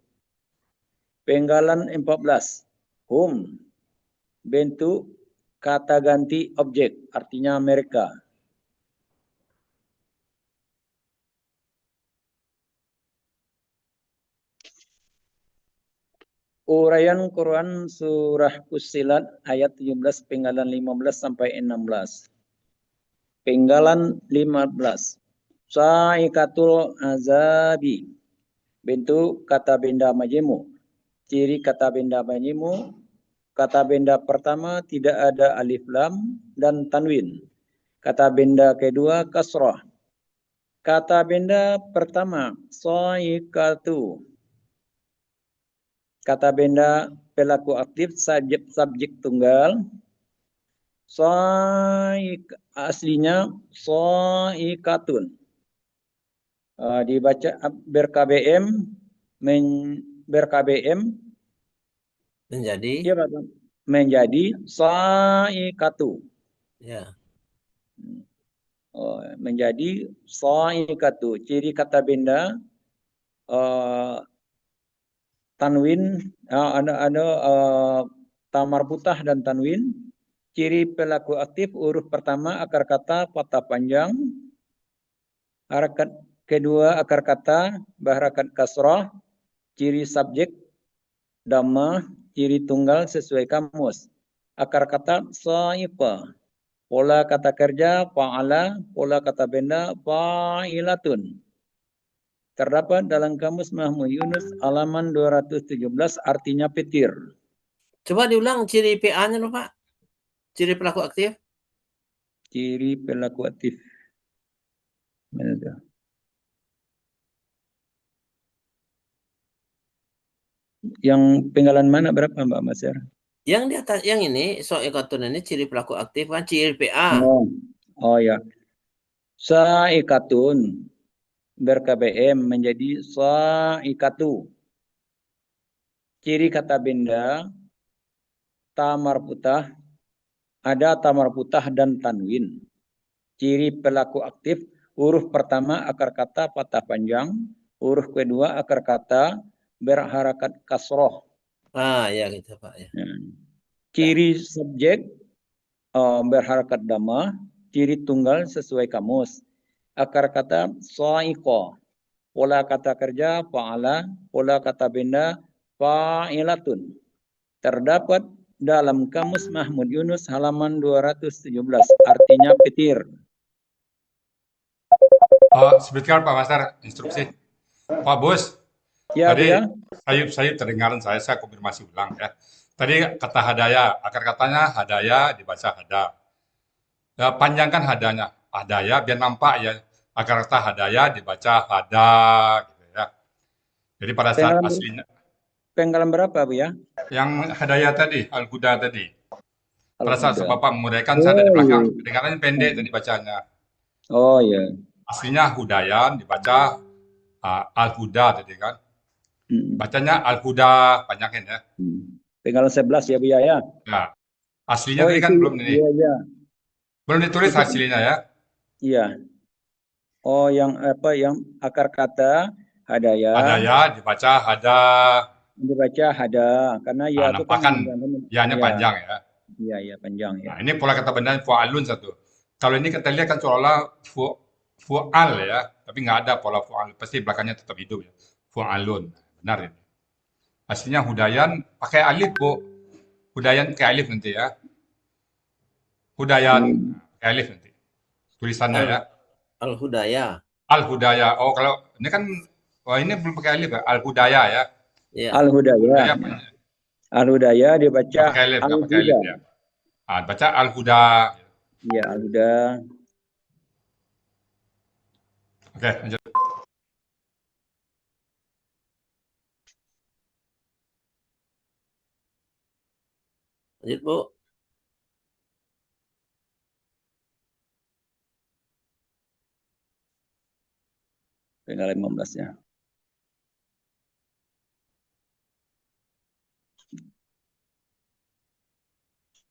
Penggalan 14, hum, bentuk kata ganti objek, artinya mereka. Uraian Quran surah Fussilat ayat 17 penggalan 15 sampai 16. Penggalan 15. Saikatul azabi. Bentuk kata benda majemuk. Ciri kata benda majemuk. Kata benda pertama tidak ada alif lam dan tanwin. Kata benda kedua kasrah. Kata benda pertama saikatu. Kata benda pelaku aktif subjek tunggal. Aslinya saikatun. Dibaca ber-KBM Menjadi. ya, menjadi saikatu. Ya. Menjadi saikatu. Ciri kata benda tanwin ada tamar putah dan tanwin. Ciri pelaku aktif huruf pertama akar kata patah panjang. Harakat kedua akar kata berharakat kasrah. Ciri subjek dhamma. Ciri tunggal sesuai kamus. Akar kata saiqa. Pola kata kerja fa'ala. Pola kata benda fa'ilatun. Terdapat dalam kamus Mahmud Yunus halaman 217 artinya petir. Coba diulang ciri PA-nya loh, Pak. Ciri pelaku aktif. Ciri pelaku aktif. Mana itu? Yang penggalan mana berapa Mbak Masir? Yang di atas, yang ini saikatun ini ciri pelaku aktif kan ciri PA. Oh ya. Saikatun ber-KBM menjadi saikatu. Ciri kata benda tamar putah, ada tamar putah dan tanwin. Ciri pelaku aktif huruf pertama akar kata patah panjang, huruf kedua akar kata berharakat kasroh. Ya gitu Pak ya. Ciri subjek berharakat dhamma, ciri tunggal sesuai kamus. Akar kata sa'iqa. Pola kata kerja fa'ala, pola kata benda fa'ilatun. Terdapat dalam kamus Mahmud Yunus halaman 217, artinya petir. Sebentar Pak Master, instruksi. Pak Bos, Ya, tadi ya. saya terdengaran saya konfirmasi ulang ya. Tadi kata hadaya, akar katanya hadaya dibaca hada. Ya, panjangkan hadanya, hadaya biar nampak ya. Akar kata hadaya dibaca hada gitu ya. Jadi pada saat aslinya. Penggalan berapa Bu ya? Yang hadaya tadi, al-huda tadi. Pada saat Bapak menguraikan Oh, saya ada di belakang, iya. kedengarannya pendek tadi bacanya. Oh iya. Aslinya hudayan dibaca al-huda tadi kan. Bacanya al-huda, panjangin ya. Penggalan 11 ya Bu ya. Ya. Aslinya tadi kan belum ini. Iya. Belum ditulis hasilnya ya. Iya. Oh, yang apa yang akar kata hadaya. Hadaya dibaca hada. Dibaca hada karena ya itu kan ya-nya panjang ya. Iya, panjang ya. Nah, ini pola kata benda fu'alun satu. Kalau ini kita lihat kan seolah fu'al ya, tapi nggak ada pola fu'al. Pasti belakangnya tetap hidup ya. Fu'alun. Benar ini. Aslinya hudayan pakai alif, Bu. Hudayan pakai alif nanti ya. Hudayan pakai alif nanti. Tulisannya ya. Al-Hudaya. Al-Hudaya. Oh, kalau ini kan ini belum pakai alif ya. Al-Hudaya ya. Iya. Al-Hudaya. Al-Hudaya dibaca pakai alif, pakai alif ya. Baca al-huda. Iya, al-huda. Oke, lanjut. Lanjut, Bu. Penggalan 15 ya.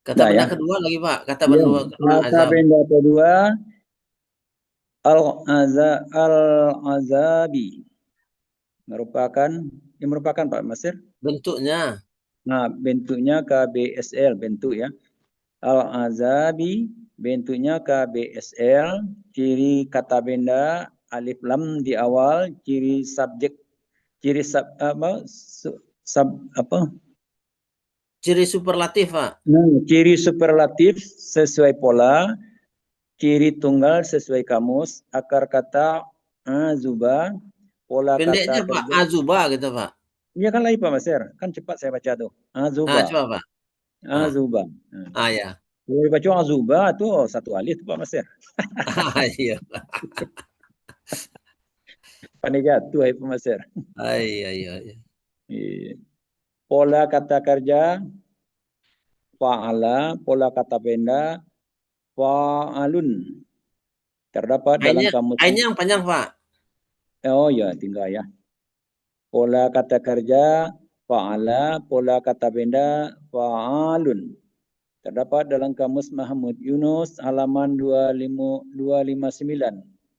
Kata benda kedua lagi Pak. Kata benda kedua al-azabi merupakan Pak Masir. Bentuknya. Nah, bentuknya KBSL bentuk ya. Al-azabi bentuknya KBSL, ciri kata benda alif lam di awal, ciri subjek, ciri Ciri superlatif, Pak. Nah, ciri superlatif sesuai pola. ciri tunggal sesuai kamus, akar kata azuba, pola Pendeknya kata Pak, kerja. azuba gitu Pak. Iya kan lagi Pak Maser, kan cepat saya baca tuh. Nah, Azuba, coba Pak. Ah, azuba. ya. Kalau dibaca azuba tuh satu alif tuh Pak Maser. Iya. Pandai jatuh Pak Maser. Iya. Iya. Pola kata kerja fa'ala, pola kata benda fa'alun. Terdapat dalam kamus. Ainnya yang panjang Pak. Oh ya, tinggal ya. Pola kata kerja fa'ala, pola kata benda fa'alun. Terdapat dalam kamus Mahmud Yunus halaman 259.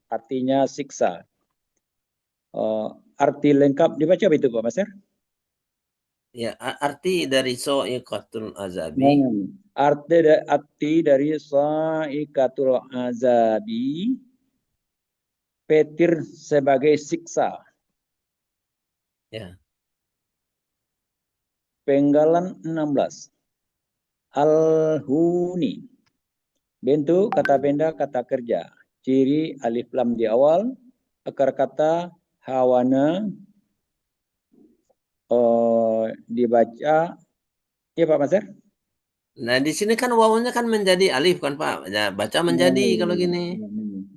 Artinya siksa. Arti lengkap dibaca apa itu Pak Maser? Ya, arti dari so'iqatul azabi. Arti dari saikatul azabi, petir sebagai siksa. Ya. Penggalan 16. Al-huni. Bentuk kata benda kata kerja. Ciri alif lam di awal. Akar kata hawana. Dibaca. Ya Pak Maser? Nah, di sini kan wawunya kan menjadi alif kan Pak. Ya, baca menjadi kalau gini.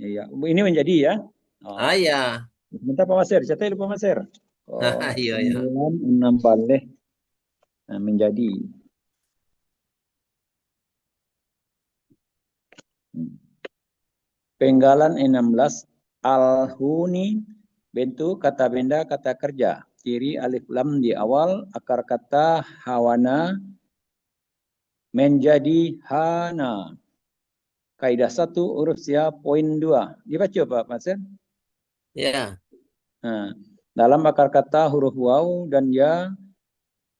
Iya. Ini menjadi ya. Ya. Sebentar Pak Maser, saya tanya Pak Maser. Iya. 6 balik menjadi. Penggalan 16 al-huni, bentuk kata benda kata kerja. Ciri alif lam di awal, akar kata hawana menjadi hana. Kaidah 1 huruf siap poin 2. Dibaca Pak Maser? Ya. Nah, dalam akar kata huruf waw dan ya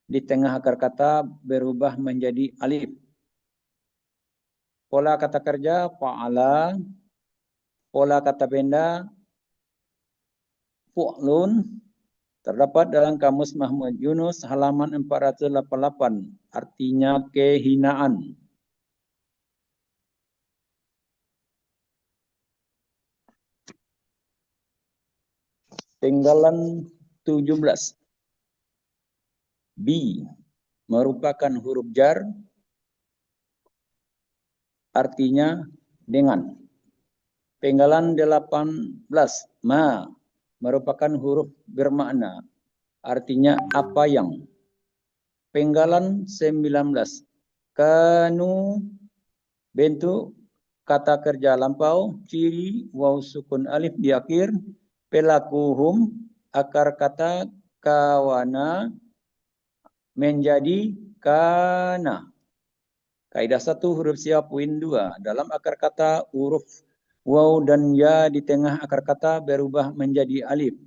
di tengah akar kata berubah menjadi alif. Pola kata kerja fa'ala, pola kata benda fu'lun, terdapat dalam kamus Mahmud Yunus halaman 488. Artinya kehinaan. Penggalan 17. Bi merupakan huruf jar, artinya dengan. Penggalan 18. Ma merupakan huruf bermakna, artinya apa yang. Penggalan 19. Kanu bentuk kata kerja lampau, ciri waw sukun alif di akhir, pelakuhum akar kata kawana menjadi kana. Kaidah 1 huruf siap poin 2. Dalam akar kata huruf waw dan ya di tengah akar kata berubah menjadi alif.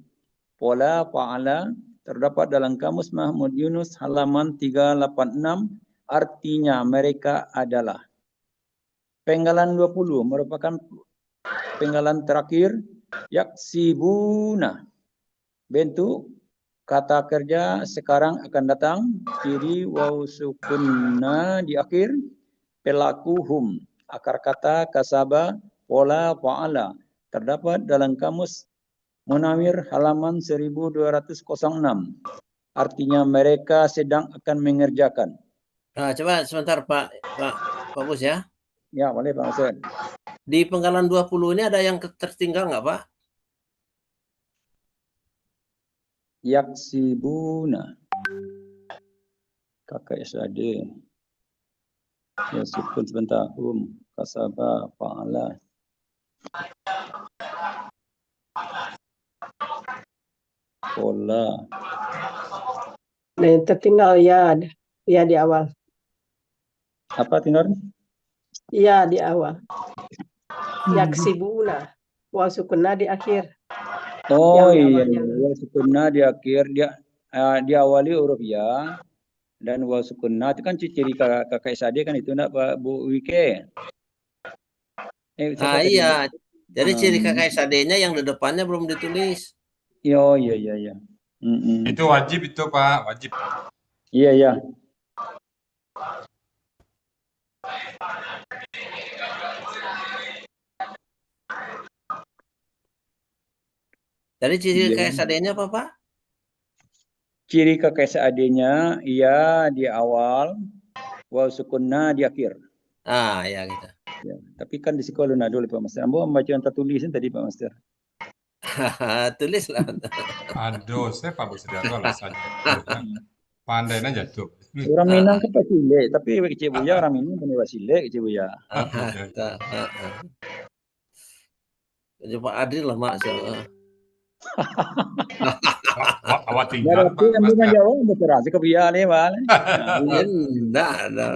Pola fa'ala terdapat dalam kamus Mahmud Yunus halaman 386. Artinya mereka adalah. Penggalan 20 merupakan penggalan terakhir. Yaksibuna. Bentuk kata kerja sekarang akan datang. Ciri waw sukunna di akhir. Pelakuhum. Akar kata kasaba. Pola fa'ala. Terdapat dalam kamus Munawir halaman 1206. Artinya mereka sedang akan mengerjakan. Nah, coba sebentar Pak Bus ya. Ya, boleh Pak Ustaz. Di penggalan 20 ini ada yang tertinggal nggak Pak? Yaksibuna. Kakak SAD. Ya, sukun sebentar. Kasaba, fa'ala. Pola. Nah, yang tertinggal ya di awal. Apa tinggal? Iya di awal. Yaksibuna. Waw sukunna di akhir. Oh iya, Yang di awalnya. waw sukunna di akhir dia diawali huruf ya dan waw sukunna itu kan ciri kakak SAD kan itu enggak Pak Bu Wike. Iya. Jadi ciri kakak SAD-nya yang di depannya belum ditulis. Iya. Itu wajib itu Pak, wajib. Iya. Jadi ciri Iya. KSAD-nya apa, Pak? Ciri KKSAD-nya ya di awal, waw sukunna di akhir. Ah, ya gitu. Ya. Tapi kan di sekolah dulu Pak Master. Ambo membaca yang tertulis tadi Pak Master. Tulislah. Aduh, saya Pak Busriza alasannya. Harusnya pandai aja tuh. Orang Minang kan pasti cilik, tapi kecil buya orang Minang kan cilik kecil buya. Iya, iya. Jadi Pak Adri lah mak. Awak Nah, tinggal tapi Pak yang Master. punya Jawa berserasi ke buya nih, Pak. Enggak ada.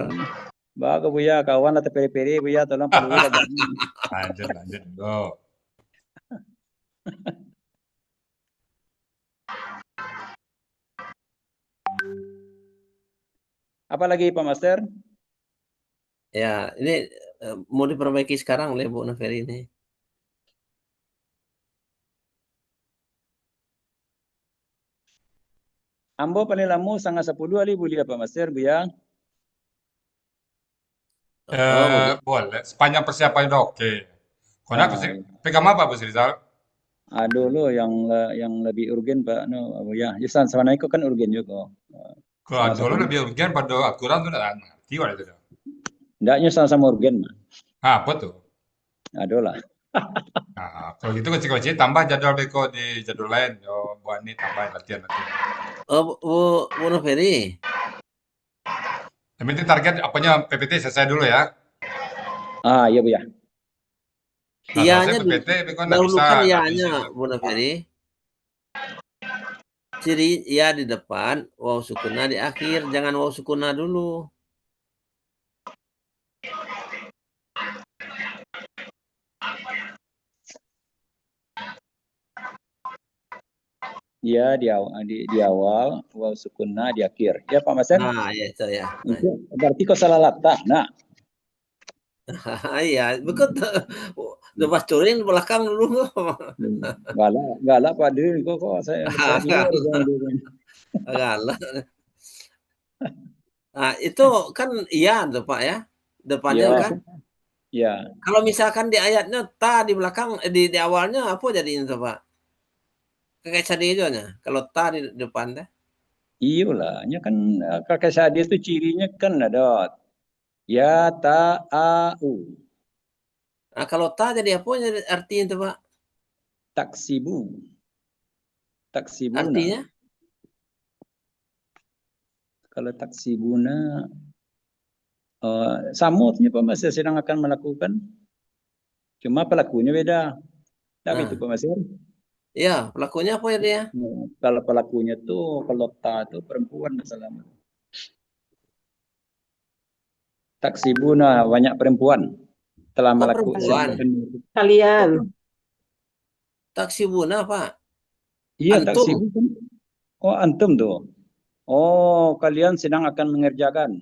Bawa ke buya kawan atau peri-peri buya tolong perlu agak. Lanjut dulu. Apa lagi Pak Master? Ya, ini mau diperbaiki sekarang oleh Bu Naferi ini. Ambo paling lama sangat 10 kali boleh Pak Master buya. Boleh. Sepanjang persiapan udah oke. Karena pegang apa Bu Rizal? Aduh lo yang lebih urgen Pak no buya. Jusan sama itu kan urgen juga. Kalau dulu lebih urgen pada aturan tuh nggak ngerti wae itu. Ndaknya sama urgen mah. Apa tuh? Aduh lah. Nah, kalau gitu kecil-kecil tambah jadwal beko di jadwal lain. Yo, buat ini tambah latihan. Oh, Bu Naferi. Yang penting target apanya PPT selesai dulu ya. Ah iya Bu ya. Nah, Iyanya selesai PPT beko nggak bisa. dahulukan nggak iyanya bisa. Bu Naferi. Ciri ya di depan, waw sukuna di akhir, jangan waw sukuna dulu. Ya di awal, waw sukunna di akhir. Ya Pak Master? Nah, ya itu ya. Itu berarti kau salah letak. Nah, Iya, begitu. Lepas turin belakang dulu. galak Pak Dir kok saya Galak. Nah, itu kan iya tuh Pak ya. Depannya ya, kan. ya. Kalau misalkan di ayatnya ta di belakang di awalnya apa jadinya tuh Pak? Kayak tadi itu kalau ta di depan deh. Iyalah, nya kan kakek sadis itu cirinya kan ada ya ta a u. Nah, kalau ta jadi apa artinya tuh Pak? Taksibu. Taksibuna. Artinya? Kalau taksibuna samutnya Pak Mas sedang akan melakukan. Cuma pelakunya beda. Tidak gitu Pak Mas. Iya, pelakunya apa ya dia? Kalau pelakunya tuh kalau ta itu perempuan masalahnya. Taksibuna banyak perempuan telah melakukan kalian. Taksibuna Pak. Iya Antum. taksibu kan. Oh antum tuh. Oh kalian sedang akan mengerjakan.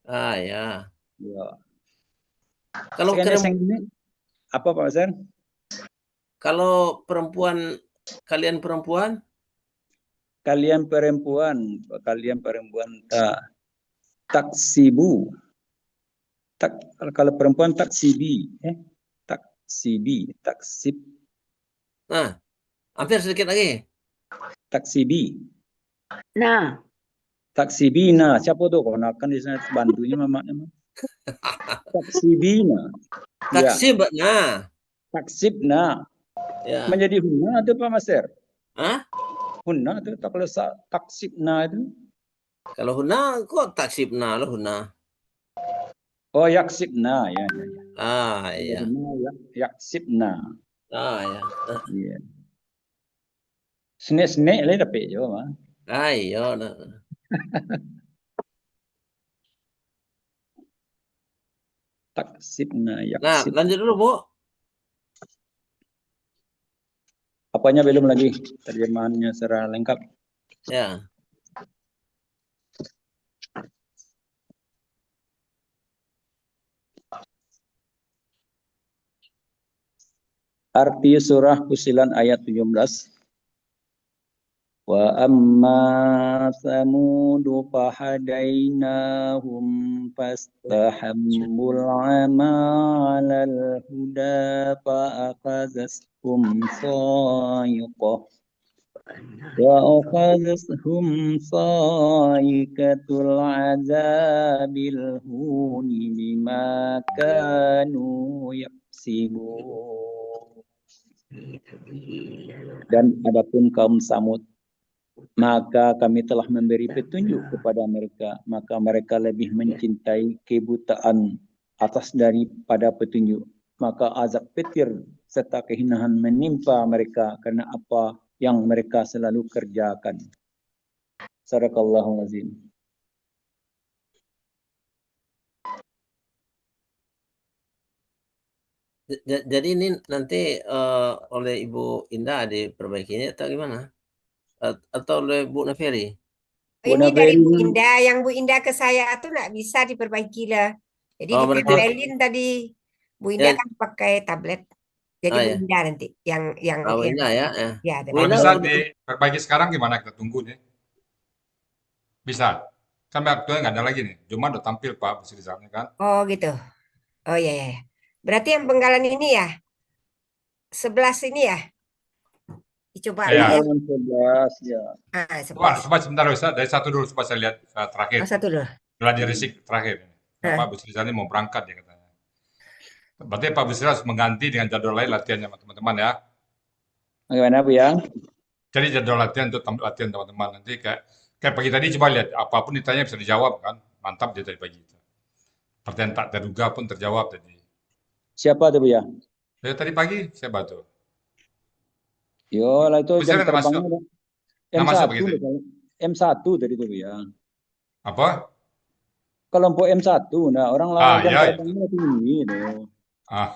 Ah ya. Ya. Kalau apa Pak Hasan? Kalau perempuan, kalian perempuan? Kalian perempuan taksibu. Kalau perempuan taksibi, taksib. Nah, hampir sedikit lagi. Taksibi. Nah. Taksibina, siapa tuh? Kau nak kan di sana bantunya mamanya. Taksibina. Taksibna. Taksibna. Ya. Menjadi hunna itu Pak Master. Hah? Hunna itu tak kalau taksibna itu. Kalau hunna kok taksibna lo hunna. Oh yaksibna ya. Ah iya. Yaksibna. Ah ya. Iya. Snek lah tapi jo mah. Ah iya. Taksibna yaksib. Nah, lanjut dulu Bu. Apanya belum lagi terjemahannya secara lengkap. Ya. Arti surah Fusilan ayat 17. Wa amma samudu fahadainahum fastahabbul ama 'alal huda fa'akhadhatuhum sa'iqah وأخذتهم صاعقة العذاب الهون بما كانوا يكسبون. Dan adapun kaum Samud, maka kami telah memberi petunjuk kepada mereka, maka mereka lebih mencintai kebutaan atas daripada petunjuk. Maka azab petir serta kehinaan menimpa mereka karena apa yang mereka selalu kerjakan. Sadaqallahul azim. Jadi ini nanti oleh Ibu Indah diperbaikinya atau gimana? Atau oleh Bu Naferi? Bu Ini dari Bu Naferi. Indah, yang Bu Indah ke saya tuh nggak bisa diperbaiki lah. Jadi Oh, berarti ditempelin tadi. Bu Indah ya, kan pakai tablet. Jadi Bu ya. Indah nanti yang Bu Indah ya. ya, Bu Kalau Indah bisa udah- diperbaiki sekarang gimana? Kita tunggu nih. Bisa. Sampai waktunya nggak ada lagi nih. Cuma udah tampil Pak Bu Sri Rizalnya kan. Oh gitu. Oh ya ya. Berarti yang penggalan ini ya 11 ini ya. Dicoba Iya. ya. Yang 11 ya. Ah, Coba 11. sebentar bisa dari satu dulu coba saya lihat terakhir. Oh, satu dulu. Setelah di risik terakhir. Hah. Pak Bu Sri Rizal ini mau berangkat dia katanya. Berarti Pak Bu Sri Rizal harus mengganti dengan jadwal lain latihannya sama teman-teman ya. Bagaimana Bu Yang? Jadi jadwal latihan untuk latihan teman-teman nanti kayak pagi tadi coba lihat apapun ditanya bisa dijawab kan. Mantap dia tadi pagi itu. Pertanyaan tak terduga pun terjawab tadi. Siapa tuh Bu Yang? Ya, tadi pagi saya bantu. Yo lah itu Bu Sri jam Rizal masuk. terbangnya Nama M1 begitu. M1 tadi tuh Bu Yang. Apa? Kelompok M1 nah orang lah Ah, jam iya, iya. terbangnya tinggi tuh. Ah,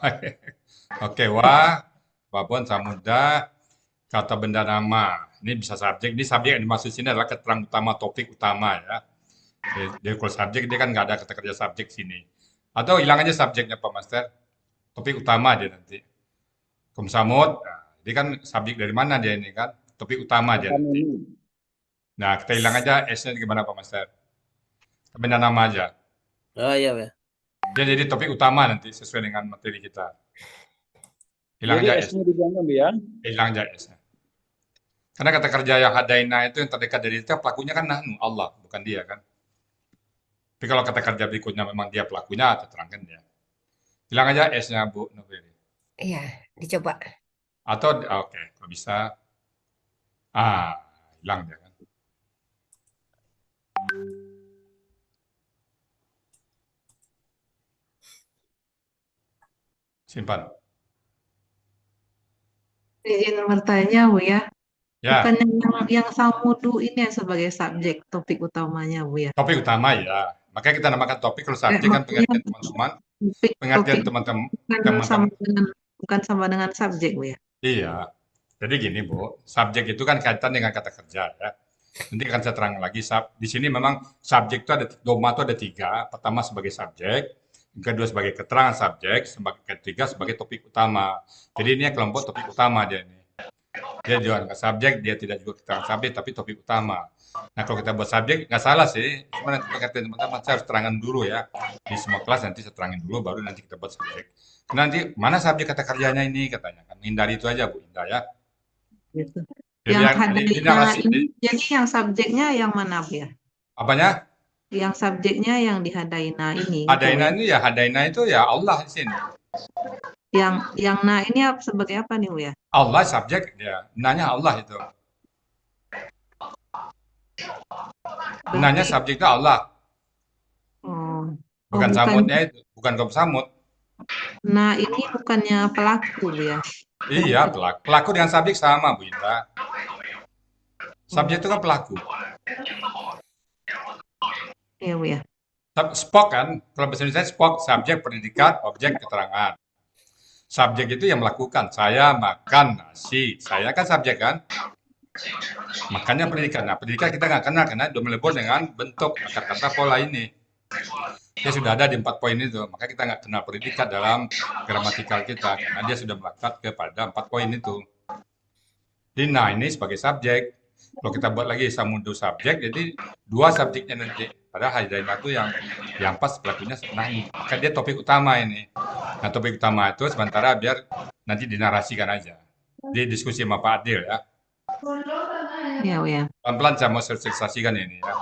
Oke, wah, Babon Samudra, kata benda nama. Ini bisa subjek. Ini subjek yang dimaksud sini adalah keterangan utama, topik utama ya. Jadi kalau subjek dia kan nggak ada kata kerja subjek sini. Atau hilang aja subjeknya Pak Master. Topik utama dia nanti. Kum Samud, nah, dia kan subjek dari mana dia ini kan? Topik utama dia nanti. Nah, kita hilang aja S-nya gimana Pak Master? Benda nama aja. Oh iya ya. Dia jadi topik utama nanti sesuai dengan materi kita. Hilang Jadi aja S. S-nya dibuang Bu Yang. Hilang aja S-nya. Karena kata kerja yang hadaina itu yang terdekat dari kita pelakunya kan nahnu, Allah, bukan dia kan. Tapi kalau kata kerja berikutnya memang dia pelakunya, terangkan dia. Hilang aja S-nya Bu Nubiri. Iya, dicoba. Atau oke, kalau bisa. Hilang dia kan. Simpan. Izin bertanya Bu ya. Ya, Bukannya yang Samudu ini yang sebagai subjek topik utamanya Bu ya. topik utama ya. Makanya kita namakan topik kalau subjek kan Maksudnya pengertian teman-teman. topik Pengertian teman-teman. bukan sama dengan subjek Bu ya. Iya. Jadi gini Bu, subjek itu kan kaitan dengan kata kerja ya. Nanti akan saya terang lagi. Di sini memang subjek itu ada doma itu ada 3. Pertama sebagai subjek, yang kedua sebagai keterangan subjek, ketiga sebagai topik utama. Jadi ini kelompok topik utama dia ini. Dia juga nggak subjek, dia tidak juga keterangan subjek, tapi topik utama. Nah kalau kita buat subjek nggak salah sih, cuma nanti pengertian teman-teman saya harus terangkan dulu ya. Di semua kelas nanti saya terangin dulu, baru nanti kita buat subjek. Nanti mana subjek kata kerjanya ini katanya kan, hindari itu aja Bu Indah ya. Gitu. Jadi Yang yang- hadaina ini- ini, jadi yang subjeknya yang mana Bu ya? Apanya? Yang subjeknya yang di hadaina ini. Hadaina gitu. ini ya, hadaina itu ya Allah di sini. Yang nah ini sebagai apa nih Bu ya? Allah subjek dia, nanya Allah itu. Nanya subjek itu Allah, Oh, bukan bukan. samudnya itu, bukan kaum samud. Nah ini bukannya pelaku Bu ya? Iya, pelaku. Pelaku dengan subjek sama Bu Indra. Subjek itu kan pelaku. Iya Bu ya. Spok kan, kalau bahasa Indonesia spok, subjek, predikat, objek, keterangan. Subjek itu yang melakukan. Saya makan nasi. Saya kan subjek kan. Makanya predikat. Nah, predikat kita nggak kenal karena dominable dengan bentuk kata-kata pola ini. Dia sudah ada di 4 poin itu. Maka kita nggak kenal predikat dalam gramatikal kita. Karena dia sudah melekat kepada 4 poin itu. Jadi, nah ini sebagai subjek. Kalau kita buat lagi Samudo subjek, jadi 2 subjeknya nanti. Padahal Hadaina itu yang pas pelakunya Nahnu. Kan dia topik utama ini. Nah, topik utama itu sementara biar nanti dinarasikan aja. Di diskusi sama Pak Adil ya. Iya, Bu ya. Pelan-pelan saya mau sosialisasikan ini ya.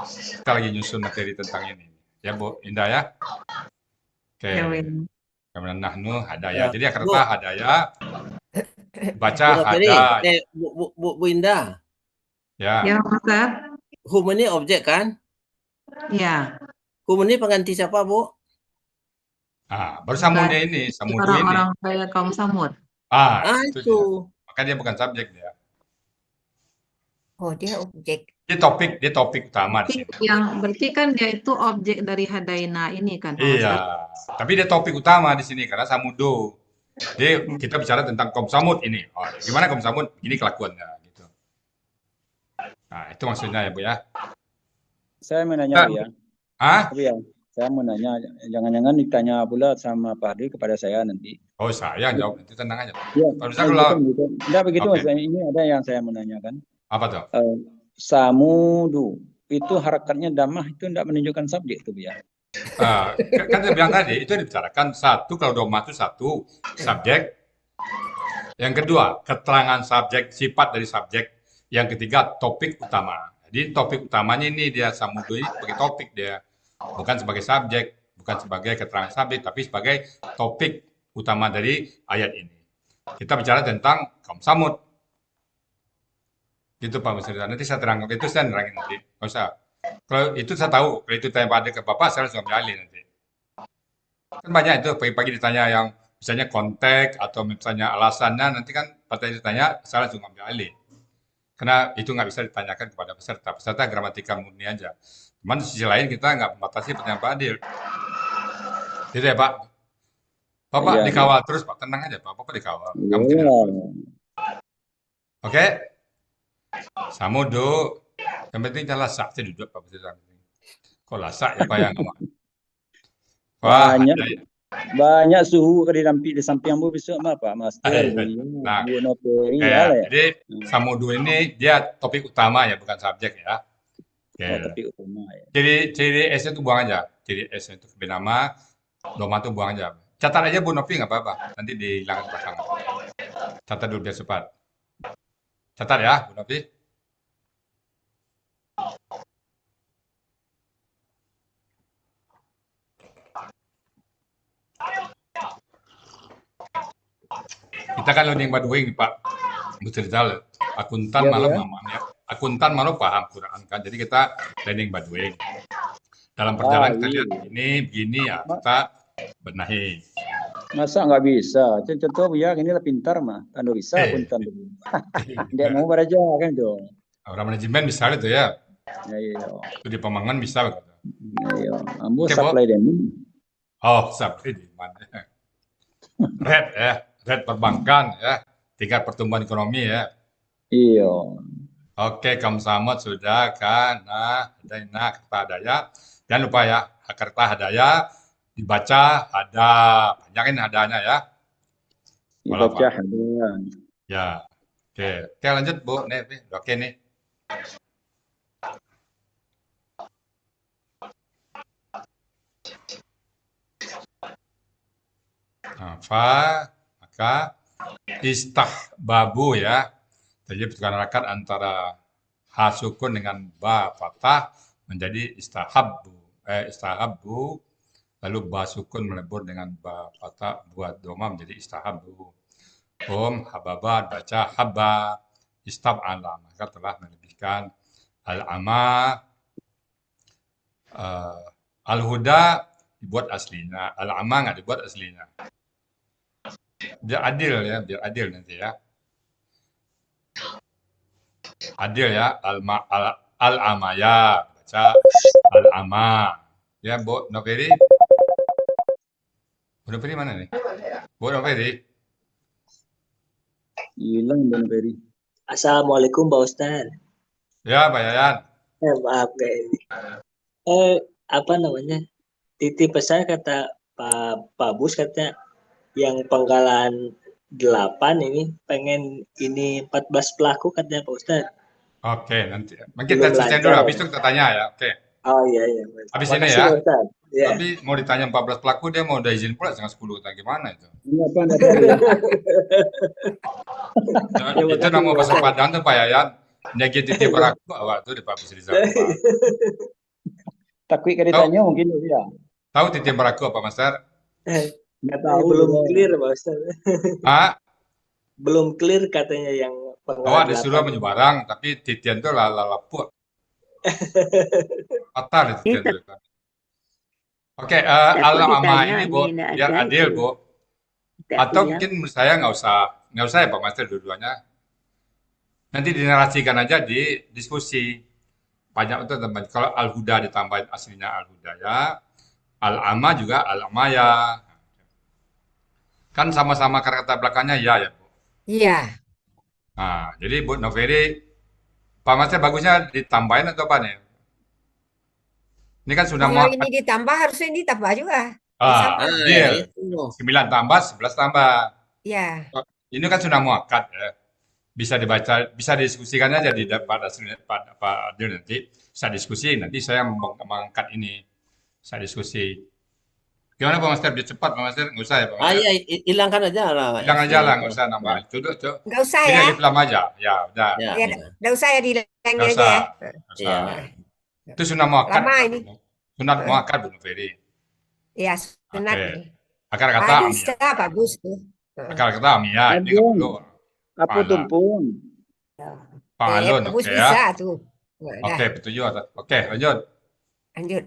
Kita lagi nyusun materi tentang ini. Ya Bu Indah ya. Oke. Ya, Bu ya. Kemudian Nahnu, Hadaya. Ya, Jadi Bu, Akerta, Hadaya, baca Bu Nopiri, Hada. Bu Indah, Ya. Ya, Master. hum ini objek kan? Ya. Hum ini pengganti siapa, Bu? Ah, baru Samunya ini, Samudu ini. Orang-orang kaya kaum Samud. Ah, itu dia. Itu. Maka dia bukan subjek dia. Oh, dia objek. Dia topik utama di sini. Yang berarti kan dia itu objek dari Hadaina ini kan, Pak Iya, Ustadz? tapi dia topik utama di sini karena Samudo. Jadi kita bicara tentang kaum Samud ini. Oh, gimana kaum Samud? Ini kelakuannya gitu. Nah, itu maksudnya ya, Bu ya. Saya mau nanya, Bu ya. Ah? Tapi ya, saya mau nanya, jangan-jangan ditanya pula sama Pak Adil kepada saya nanti. Oh, saya jawab nanti, tenang aja. Ya, Kalau bisa kalau Enggak begitu, Oke. Mas. Ini ada yang saya mau nanyakan. apa tuh? Samudu itu harakatnya damah itu tidak menunjukkan subjek itu, Bu ya. Kan saya bilang tadi itu dibicarakan satu, kalau doma itu satu subjek. Yang kedua, keterangan subjek, sifat dari subjek. Yang ketiga, topik utama. Jadi topik utamanya ini dia Samudo ini sebagai topik dia, bukan sebagai subjek, bukan sebagai keterangan subjek, tapi sebagai topik utama dari ayat ini. Kita bicara tentang kaum Samud. Gitu Pak Musri. Nanti saya terangkan itu, saya terangin nanti. Nggak usah. Kalau itu saya tahu, kalau itu tanya pada ke Bapak, saya langsung ambil alih nanti. Kan banyak itu, pagi-pagi ditanya yang misalnya konteks atau misalnya alasannya, nanti kan pada ditanya, saya langsung ambil alih. Karena itu nggak bisa ditanyakan kepada peserta. Peserta gramatikal murni aja. Cuman di sisi lain kita nggak membatasi pertanyaan Pak Adil. Gitu ya Pak. Bapak Iya, dikawal terus Pak, tenang aja Pak. Bapak dikawal. Nggak mungkin. Iya. Oke? Samudo. Yang penting jangan lasak. Saya duduk Pak. Kok lasak ya Pak yang ngomong? Wah, Banyak suhu di samping Bu besok mah Pak Master. Nah, Bu Nopiri ya, ya. jadi Samudo ini dia topik utama ya, bukan subjek ya. Oke. Oh, topik utama ya. Ciri S itu buang aja. Ciri S itu benama, doma itu buang aja. Catat aja Bu Novi nggak apa-apa. Nanti dihilangkan belakang. Catat dulu biar cepat. Catat ya Bu Novi. Kita kan loading by doing Pak Musrizal. Akuntan Ya, malah ya. mamanya. Akuntan malah paham Quran kan. Jadi kita learning by doing. Dalam perjalanan kita lihat ini begini ya, kita benahi. Masa nggak bisa? Contoh Bu ya, inilah pintar mah. Kan bisa akuntan. Dia mau belajar kan itu. Orang manajemen bisa itu ya. Ya, iya. Itu di Pemangan bisa begitu. Iya. Ambo Oke, supply demo. Oh, supply demand. Red ya, red perbankan ya, tingkat pertumbuhan ekonomi ya. Iya. Oke, kamu sama sudah kan? Nah, ada kata hadaya. Jangan lupa ya, Akerta hadaya dibaca ada, panjangin hadanya ya. Dibaca hadaya. Ya, oke lanjut Bu. Nih, oke nih. Maka istahbabu ya. Jadi pertukaran harakat antara ha sukun dengan ba fathah menjadi istahabbu. Lalu ba sukun melebur dengan ba fathah buat doma menjadi istahabbu. Hababa baca habba. Istab'ala maka telah melebihkan al-ama. Al-huda dibuat aslinya, al-ama nggak dibuat aslinya. Biar adil ya, biar adil nanti ya. Adil ya, al-amaya, baca al-ama. Ya, Bu Noveri. Bu Noveri mana nih? Bu Noveri. Hilang Bu Noveri. Assalamualaikum Pak Ustaz. Ya, Pak Yayan. Maaf ini. Apa namanya? Titip pesan kata Pak Bus katanya yang penggalan 8 ini pengen ini 14 pelaku katanya Pak Ustaz. Oke, nanti kita Belum selesai dulu, lancar. habis itu kita tanya ya. Oke. Oh iya iya. Habis ini Makasih ya. Pak Ustadz. Iya. Tapi mau ditanya 14 pelaku, dia mau udah izin pula setengah 10. Nah, gimana itu? Enggak apa ya. Terima Itu kasih, nama Pak bahasa Ustadz. Padang tuh Pak Yayan. Nyagi titip beraku waktu di Pak Busrizal. Takwi kan ditanya mungkin ya. Tahu titip beraku apa Mas Ter? Enggak tahu. Belum juga. clear Pak Ustadz. Ah, Belum clear katanya yang penggal awak disuruh 8. menyebarang, tapi titian tuh lalapuk. Fatal itu titian tuh. Oke, Takut al-ama ditanya ini Bu, nggak biar ada adil itu. Bu. Tak Atau punya. mungkin menurut saya nggak usah ya Pak Master dua-duanya. Nanti dinarasikan aja di diskusi. Banyak untuk teman. Kalau al-huda ditambahin aslinya al-hudaya, al-ama juga al-amaya. Kan sama-sama kata belakangnya ya Bu. Iya. Nah, jadi Bu Noveri, Pak Master bagusnya ditambahin atau apa nih? Ini kan sudah Kalau mau ini ditambah harusnya ditambah juga. Ah, Sama. deal. Itu. 9 tambah, 11 tambah. Ya. Ini kan sudah muakat ya. Bisa dibaca, bisa diskusikan aja di pada Pak Adil nanti. Bisa diskusi, nanti saya mengangkat ini. Saya diskusi. Gimana Pak Master? Biar cepat Pak Master? Nggak usah ya Pak Master? Iya, hilangkan aja lah. Bilang aja lah, nggak itu. usah nambah. Coba, Nggak usah Ini ya. alif lam aja. Ya, udah. Ya, Ya, ya. nggak usah ya dihilangin Nggak aja usah. ya. Nggak Iya. usah. Itu sunnah muakat. Lama ini. Sunnah muakat Bu Noveri. Ya, sunat. Oke. Akar kata Ah, amiyah. bisa bagus tuh. Akar kata amiyah. Ini nggak Agung. perlu. Apa Pala. tumpun? Pangalun, Bagus oke bisa ya. tuh. Nah, dah, Oke, petunjuk. Oke, lanjut. lanjut.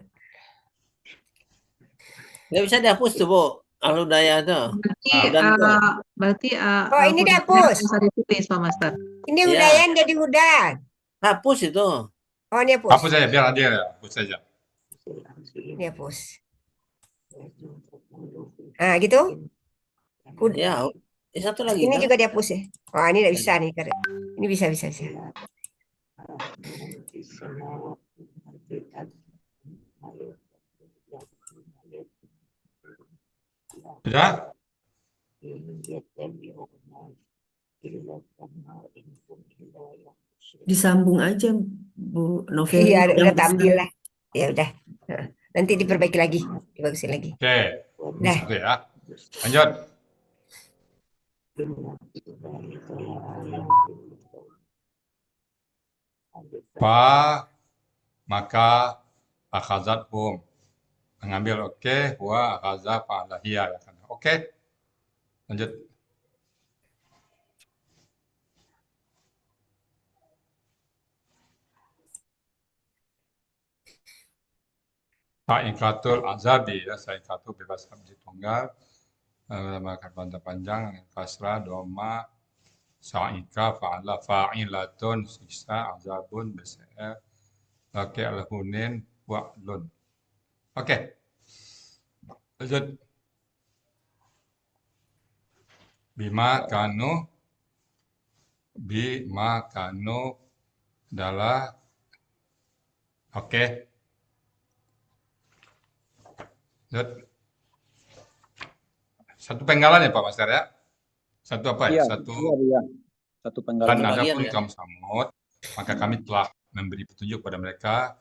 Nggak bisa dihapus tuh, Bu. Al-Hudaya tuh. Berarti Oh, ini hudaya dihapus. nggak usah ditulis Pak Master. Ini Iya. hudayan jadi hudan. Hapus itu. Oh, ini hapus. Hapus saja, biar adil ya. Hapus saja. Ini hapus. Nah, gitu. Ya, satu lagi Ini kan? juga dihapus ya. Oh, ini tidak bisa nih. Ini bisa. Sudah? Disambung aja Bu Noveri. Iya, yang udah besar. tampil lah. Ya udah. Nah, nanti diperbaiki lagi, dibagusin lagi. Oke. Dah. Oke ya. Lanjut. Maka akhazathum. Mengambil oke, wa akhaza fa'alahiyya ya kan. Oke. Lanjut. Sa'ikatul azabi ya, sa'ikatul bebas hamzah tunggal. Makan banta panjang, kasrah, doma, sa'ika, fa'ala, fa'ilatun, siksa, azabun, besar, oke, al-hunin, wa'lun. Oke. Lanjut. Bima kanu adalah oke. Lanjut. Satu penggalan ya Pak Master ya? Satu apa ya? Iya, Satu iya. Satu dan penggalan. adapun ya. kaum Samud, maka kami telah memberi petunjuk pada mereka.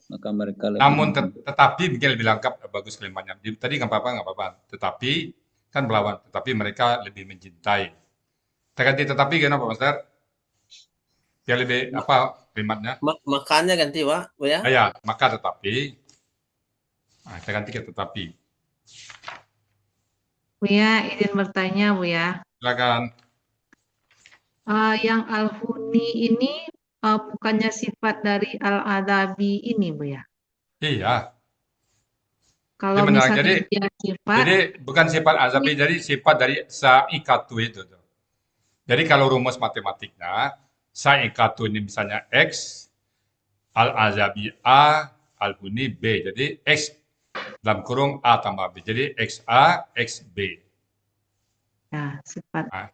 Maka mereka lebih Namun tetapi mungkin lebih lengkap, bagus kalimatnya. Tadi nggak apa-apa. Tetapi kan melawan. Tetapi mereka lebih mencintai. Kita ganti tetapi gimana Pak Master? Biar lebih apa kalimatnya? Makannya ganti, Pak, Bu ya. Ya, maka tetapi. Nah, kita ganti ke tetapi. Bu ya, izin bertanya Bu ya. Silakan. Yang al-huni ini bukannya sifat dari al-adabi ini Bu ya? Iya. Kalau benar. misalnya dia sifat, Jadi bukan sifat azabi, jadi sifat dari sa'ikatu itu. Jadi kalau rumus matematiknya, sa'ikatu ini misalnya X, al-azabi A, al-huni B. Jadi X dalam kurung A tambah B. Jadi XA, XB. ya sifat. Nah,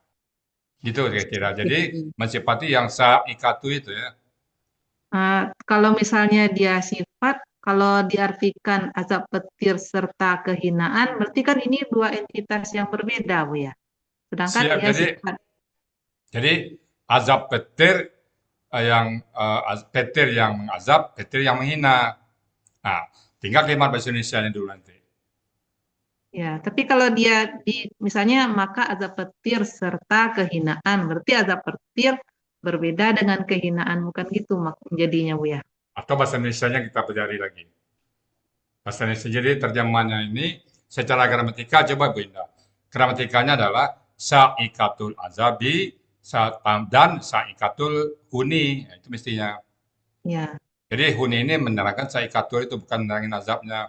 gitu kira-kira. Jadi mensifati yang sa'ikatu itu ya. Kalau misalnya dia sifat, kalau diartikan azab petir serta kehinaan, berarti kan ini dua entitas yang berbeda, Bu ya. Sedangkan Siap, dia sifat. jadi azab petir petir yang mengazab, petir yang menghina. Nah, tinggal kalimat bahasa Indonesia dulu nanti. Ya, tapi kalau dia misalnya maka azab petir serta kehinaan, berarti azab petir berbeda dengan kehinaan, bukan gitu jadinya Bu ya? Atau bahasa Indonesianya kita pelajari lagi. Bahasa Indonesia jadi terjemahannya ini secara gramatikal coba Bu Indah. Gramatikanya adalah sa'ikatul azabi dan sa'ikatul huni. Nah, itu mestinya. Ya. Jadi huni ini menerangkan sa'ikatul itu bukan menerangin azabnya.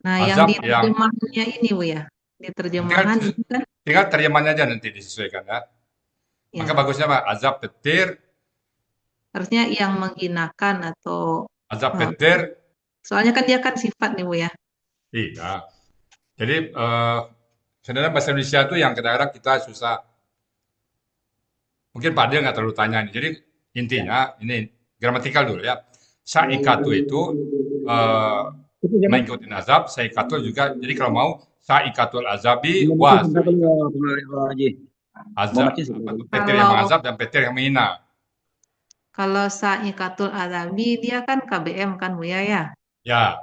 Nah, yang Azab di terjemahannya ini Bu ya, di terjemahan itu kan tinggal terjemahannya aja nanti disesuaikan ya. Maka ya, bagusnya Pak, azab petir, harusnya yang menghinakan atau azab petir. soalnya kan dia kan sifat nih Bu ya. Iya. Jadi sebenarnya bahasa Indonesia itu yang kadang-kadang kita susah. Mungkin Pak Adil nggak terlalu tanya ini. Jadi intinya ini gramatikal dulu ya. Sa'ikatu itu mengikuti azab, sa'ikatu juga. Jadi kalau mau sa'ikatul azabi was azab, petir yang mengazab dan petir yang menghina. Kalau sa'ikatul azabi dia kan KBM kan Bu ya ya. Ya.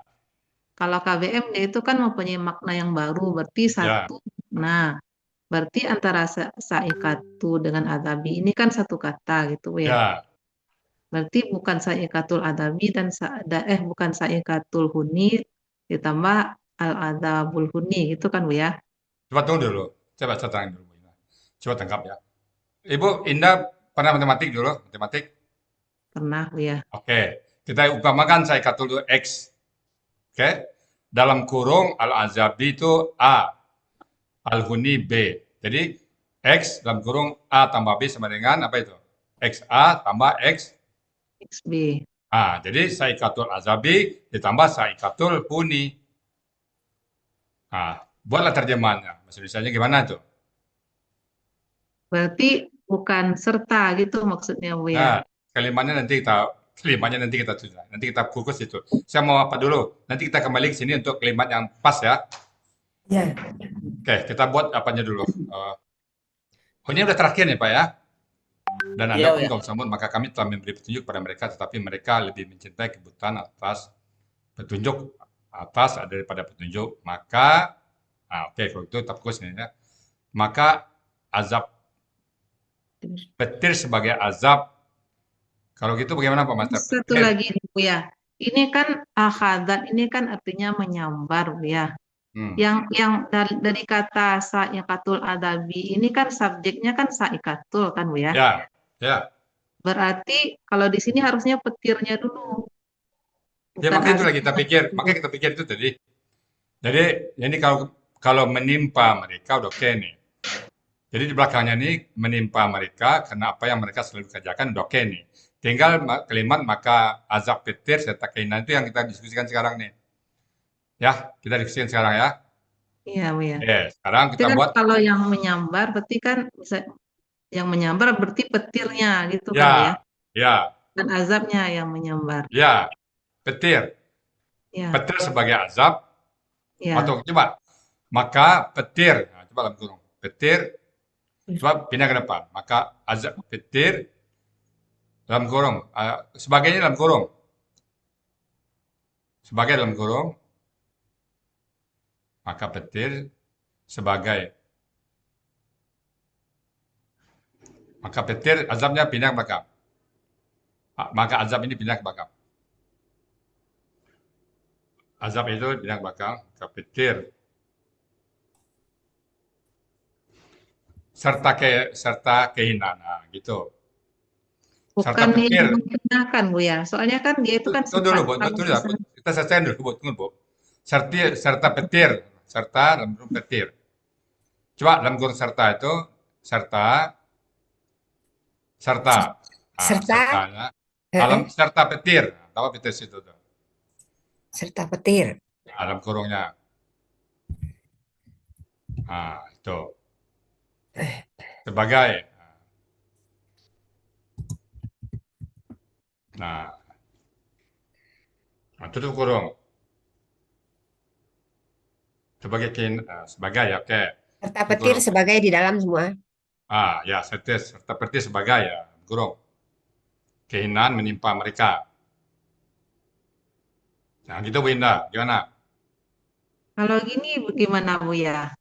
Kalau KBM dia itu kan mempunyai makna yang baru, berarti satu. Nah, berarti antara sa'ikatu dengan azabi ini kan satu kata gitu Bu ya. Ya. Berarti bukan sa'ikatul azabi dan bukan sa'ikatul huni ditambah al-adzabul huni gitu kan Bu ya. Coba tunggu dulu. Coba saya terangin dulu Bu Indah. Coba tangkap ya. Ibu Indah pernah matematik dulu? Matematik? Pernah Bu ya. Oke. Kita upamakan sa'ikatul dulu X. Oke. Dalam kurung al-azabi itu A. Al-huni B. Jadi X dalam kurung A tambah B sama dengan apa itu? XA tambah XB. Jadi sa'ikatul azabi ditambah sa'ikatul huni. Buatlah terjemahannya. Bahasa Indonesianya gimana tuh? Berarti bukan serta gitu maksudnya Bu ya. Nah, kalimatnya nanti kita tulis. Nanti kita fokus itu. Saya mau apa dulu? Nanti kita kembali ke sini untuk kalimat yang pas ya. Ya. Oke, kita buat apanya dulu. Ini udah terakhir nih Pak ya. Dan Anda pun kalau sambut, maka kami telah memberi petunjuk pada mereka, tetapi mereka lebih mencintai kebutaan atas petunjuk daripada petunjuk. Maka, oke, kalau itu tetap fokus nih ya. Maka azab petir sebagai azab. Kalau gitu bagaimana Pak Mas? Satu lagi Bu ya. Ini kan akhadat ini kan artinya menyambar Bu ya. Yang dari kata sa'ikatul adabi ini kan subjeknya kan sa'ikatul kan Bu ya. Ya. Berarti kalau di sini harusnya petirnya dulu. Ya makanya itu kita pikir itu tadi. Jadi ini kalau menimpa mereka udah oke nih. Jadi di belakangnya ini menimpa mereka karena apa yang mereka selalu kerjakan udah oke nih. Tinggal kalimat maka azab petir serta kehinaan itu yang kita diskusikan sekarang nih. Ya, kita diskusikan sekarang ya. Iya, Bu ya. Sekarang kita buat. Kalau yang menyambar berarti kan bisa yang menyambar berarti petirnya gitu kan ya. Ya. Dan azabnya yang menyambar. Ya, petir. Ya. Petir sebagai azab. Ya. Atau coba. Maka petir. Coba dalam kurung. Petir. Coba pindah ke depan. Maka azab petir dalam kurung. Sebagainya dalam kurung. Sebagai dalam kurung. Maka petir sebagai. Maka petir azabnya pindah ke belakang. Maka azab ini pindah ke belakang. Azab itu pindah ke belakang. Maka petir. Serta kehinaan. Gitu. Bukan yang menghinakan Bu ya. Soalnya kan dia itu kan sifat. Tunggu dulu Bu. Kita selesaikan dulu Bu. Tunggu Bu. Serta petir. Serta dalam kurung petir. Coba dalam kurung serta itu. Sertanya. Serta petir. Tahu petir situ tuh. Serta petir. Dalam kurungnya. Itu. Sebagai. Tutup kurung. Sebagai ya, oke. Serta petir sebagai di dalam semua. Ya, serta petir sebagai ya, kurung. kehinaan menimpa mereka. Nah, gitu Bu Indah, gimana? Kalau gini bagaimana Bu ya?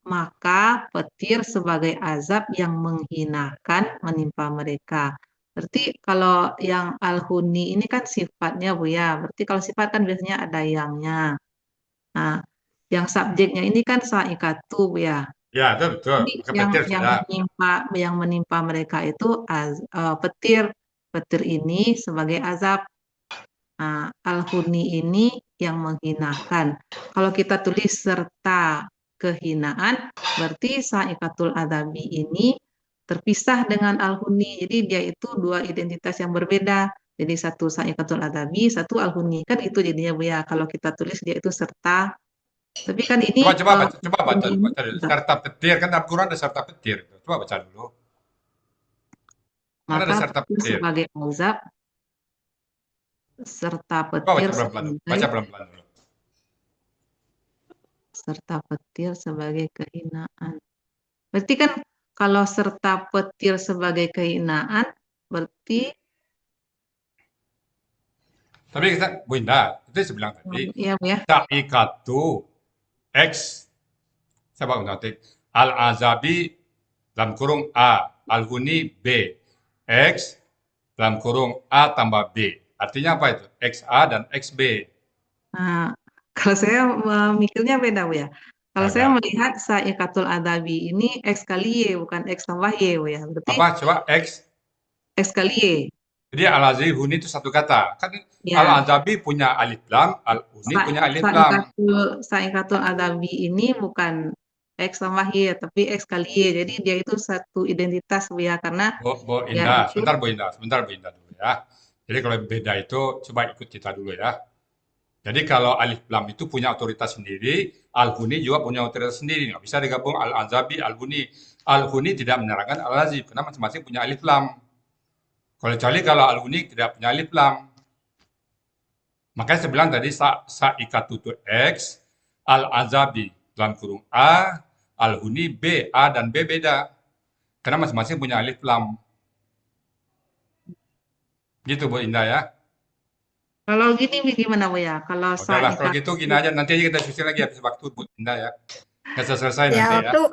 Maka petir sebagai azab yang menghinakan menimpa mereka. Berarti kalau yang al-huni ini kan sifatnya Bu ya. Berarti kalau sifat kan biasanya ada yangnya. Nah, yang subjeknya ini kan saikatu Bu ya. Ya, itu betul. Jadi Maka petir sudah. yang menimpa mereka itu petir. Petir ini sebagai azab. Nah, al-huni ini yang menghinakan. Kalau kita tulis serta kehinaan, berarti saikatul adabi ini terpisah dengan al-huni. Jadi dia itu dua identitas yang berbeda. Jadi satu saikatul adabi, satu al-huni. Kan itu jadinya Bu ya. Kalau kita tulis dia itu serta. Tapi kan ini Coba baca ini dulu. Serta petir, kan Al-Quran ada serta petir. Coba baca dulu. Kan ada maka serta petir petir. sebagai azab serta Coba petir baca pelan-pelan dulu. sebagai Baca pelan-pelan dulu. serta petir sebagai kehinaan. Berarti kan kalau serta petir sebagai kehinaan, berarti Tapi kita, Bu Indah, itu saya bilang tadi, ya Bu ya. saikatu X, saya baru notik, al-azabi dalam kurung A, al-huni B, X dalam kurung A tambah B. Artinya apa itu? XA dan XB. Nah, kalau saya mikirnya beda Bu ya. Kalau saya Ada. melihat saikatul adabi ini X kali Y, bukan X tambah Y Bu ya. Berarti Apa? Coba X. X kali Y. Jadi al-azabi huni itu satu kata. Kan Ya. al-azabi punya alif lam, al-huni punya alif lam. Saikatul adabi ini bukan X tambah Y, tapi X kali Y. Jadi dia itu satu identitas Bu ya, karena Bu ya Indah, itu sebentar Bu Indah dulu ya. Jadi kalau beda itu coba ikut kita dulu ya. Jadi kalau alif lam itu punya otoritas sendiri, al-huni juga punya otoritas sendiri. Nggak bisa digabung al-azabi, al-huni. Al-huni tidak menerangkan al-azib, karena masing-masing punya alif lam. Kecuali kalau al-huni tidak punya alif lam. Makanya saya bilang tadi, saikatutu X, al-azabi dalam kurung A, al-huni B, A dan B beda. Karena masing-masing punya alif lam. Gitu Bu Indah ya. kalau gini gimana Bu ya? Kalau Udahlah, kalau gitu gini aja. Nanti aja kita diskusi lagi habis waktu Bu Indah ya. Kita selesai Ya, nanti ya.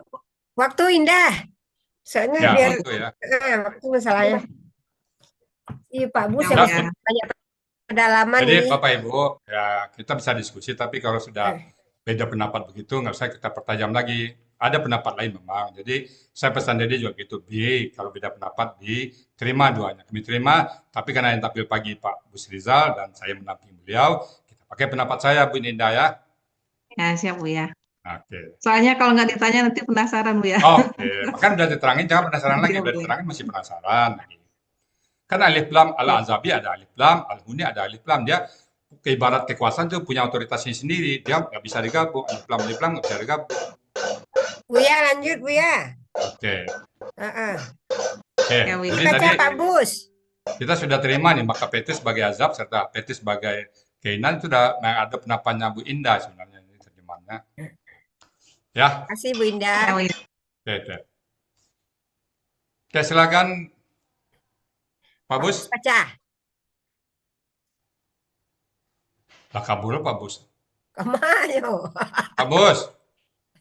waktu indah. Soalnya Ya, biar waktu ya. waktu masalahnya. Iya Pak Bus Ya, yang ya. banyak pedalaman Jadi ini. Bapak Ibu, ya kita bisa diskusi, tapi kalau sudah beda pendapat begitu, nggak usah kita pertajam lagi. Ada pendapat lain memang. Jadi saya pesan Dede juga gitu, kalau beda pendapat diterima duanya. Kami terima, tapi karena yang tampil pagi Pak Bus Rizal dan saya menampingi beliau, kita pakai pendapat saya Bu Indah ya. Ya, siap Bu ya. Oke. Soalnya kalau nggak ditanya nanti penasaran Bu ya. Oke, makanya udah diterangin, jangan penasaran lagi. Iya, Udah Bu ya. diterangin masih penasaran lagi. Kan alif lam, al-azabi ada alif lam, al-huni ada alif lam. Dia ibarat kekuasaan itu punya otoritasnya sendiri. Dia nggak bisa digabung. Alif lam nggak bisa digabung. Bu ya, lanjut Bu ya. Oke. Oke. Ya, Bu ya. Jadi Baca tadi Pak Bus. kita sudah terima nih, maka petir sebagai azab serta petir sebagai keinginan itu sudah ada pendapatnya Bu Indah sebenarnya ini terjemahannya. Ya. Terima kasih Bu Indah. Ya, Bu ya. Oke. Oke, silakan Pak Bus. Baca. Lah kabur Pak Bus. Kemana yo? Pak Bus.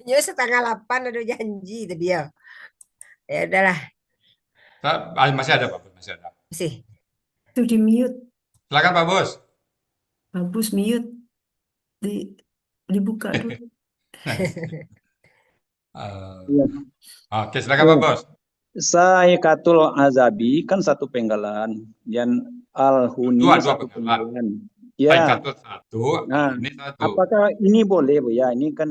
Yo 7:30 ada janji tadi ya. Ya udahlah. Masih ada Pak Bus, masih ada. Masih. Itu di mute. Silakan Pak Bus. Pak Bus mute. Dibuka dulu. Oke, silakan Pak Bos. Saikatul azabi kan satu penggalan dan al-huni Dua satu penggalan. penggalan. Ya. Saikatul satu, Nah, ini satu. apakah ini boleh Bu ya? Ini kan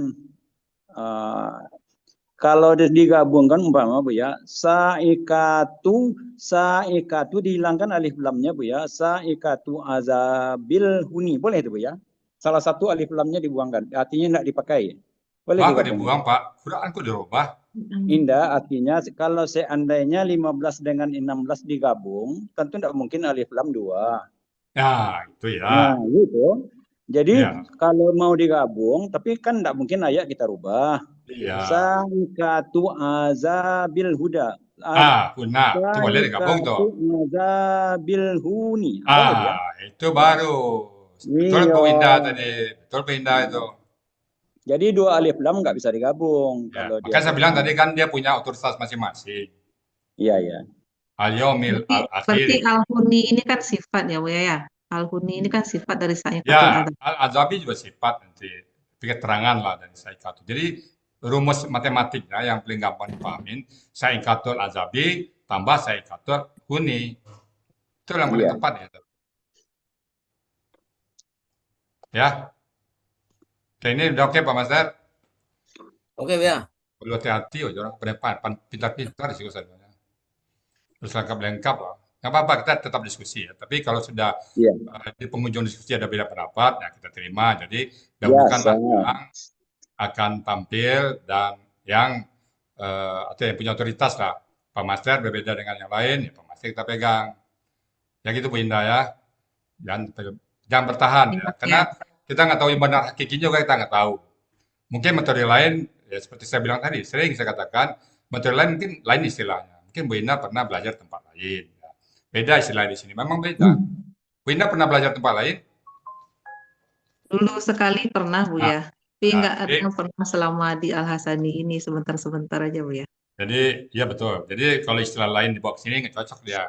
kalau digabungkan umpama Bu ya, saikatu dihilangkan alif lamnya Bu ya, saikatu azabil huni, boleh itu Bu ya? Salah satu alif lamnya dibuangkan, artinya tidak dipakai. Boleh Kok digabung? dibuang Pak? Quran kok dirubah? Indah, artinya kalau seandainya 15 dengan 16 digabung, tentu tidak mungkin alif lam 2. Ya, itu ya. Nah, gitu. Jadi Ya. kalau mau digabung, tapi kan tidak mungkin ayat kita rubah. Iya. Saikatu azabil huda. Huna. Itu boleh digabung tuh. Azabil huni. Apa dia? Itu baru. Betul Iya. Bu Indah tadi. Betul Bu Indah itu. Jadi dua alif lam nggak bisa digabung Ya, kalau dia. makanya saya bilang tadi kan dia punya otoritas masing-masing. Iya, iya. Al-yaumil Berarti al-akhir. al-huni ini kan sifat ya, Buya ya. Al-huni ini kan sifat dari saikatul Ya, adab. al-azabi juga sifat nanti. Tapi keterangan lah dari saikatul. Jadi rumus matematiknya yang paling gampang dipahamin, saikatul azabi tambah saikatul huni. Itu yang paling Iya. tepat ya. Ya. Oke, ini udah oke Pak Master? Oke, ya. Perlu hati-hati oh, orang pintar-pintar sih usahanya. Terus lengkap-lengkap lah. Nggak apa-apa, kita tetap diskusi ya. Tapi kalau sudah Iya. di penghujung diskusi ada beda pendapat, ya kita terima. Jadi Ya, dahulukanlah saya. yang akan tampil dan yang atau yang punya otoritas lah. Pak Master berbeda dengan yang lain, ya Pak Master kita pegang. Ya gitu Bu Indah ya. Jangan bertahan ya. Karena kita nggak tahu yang benar hakikinya juga kita nggak tahu. Mungkin metode lain, ya seperti saya bilang tadi, sering saya katakan, metode lain mungkin lain istilahnya. Mungkin Bu Indah pernah belajar tempat lain. Ya. Beda istilah di sini, memang beda. Bu Indah pernah belajar tempat lain? Dulu sekali pernah, Bu ya. Tapi nggak ada jadi- yang pernah selama di Al-Hasani ini, sebentar-sebentar aja, Bu ya. Jadi, ya betul. Jadi kalau istilah lain dibawa ke sini nggak cocok dia.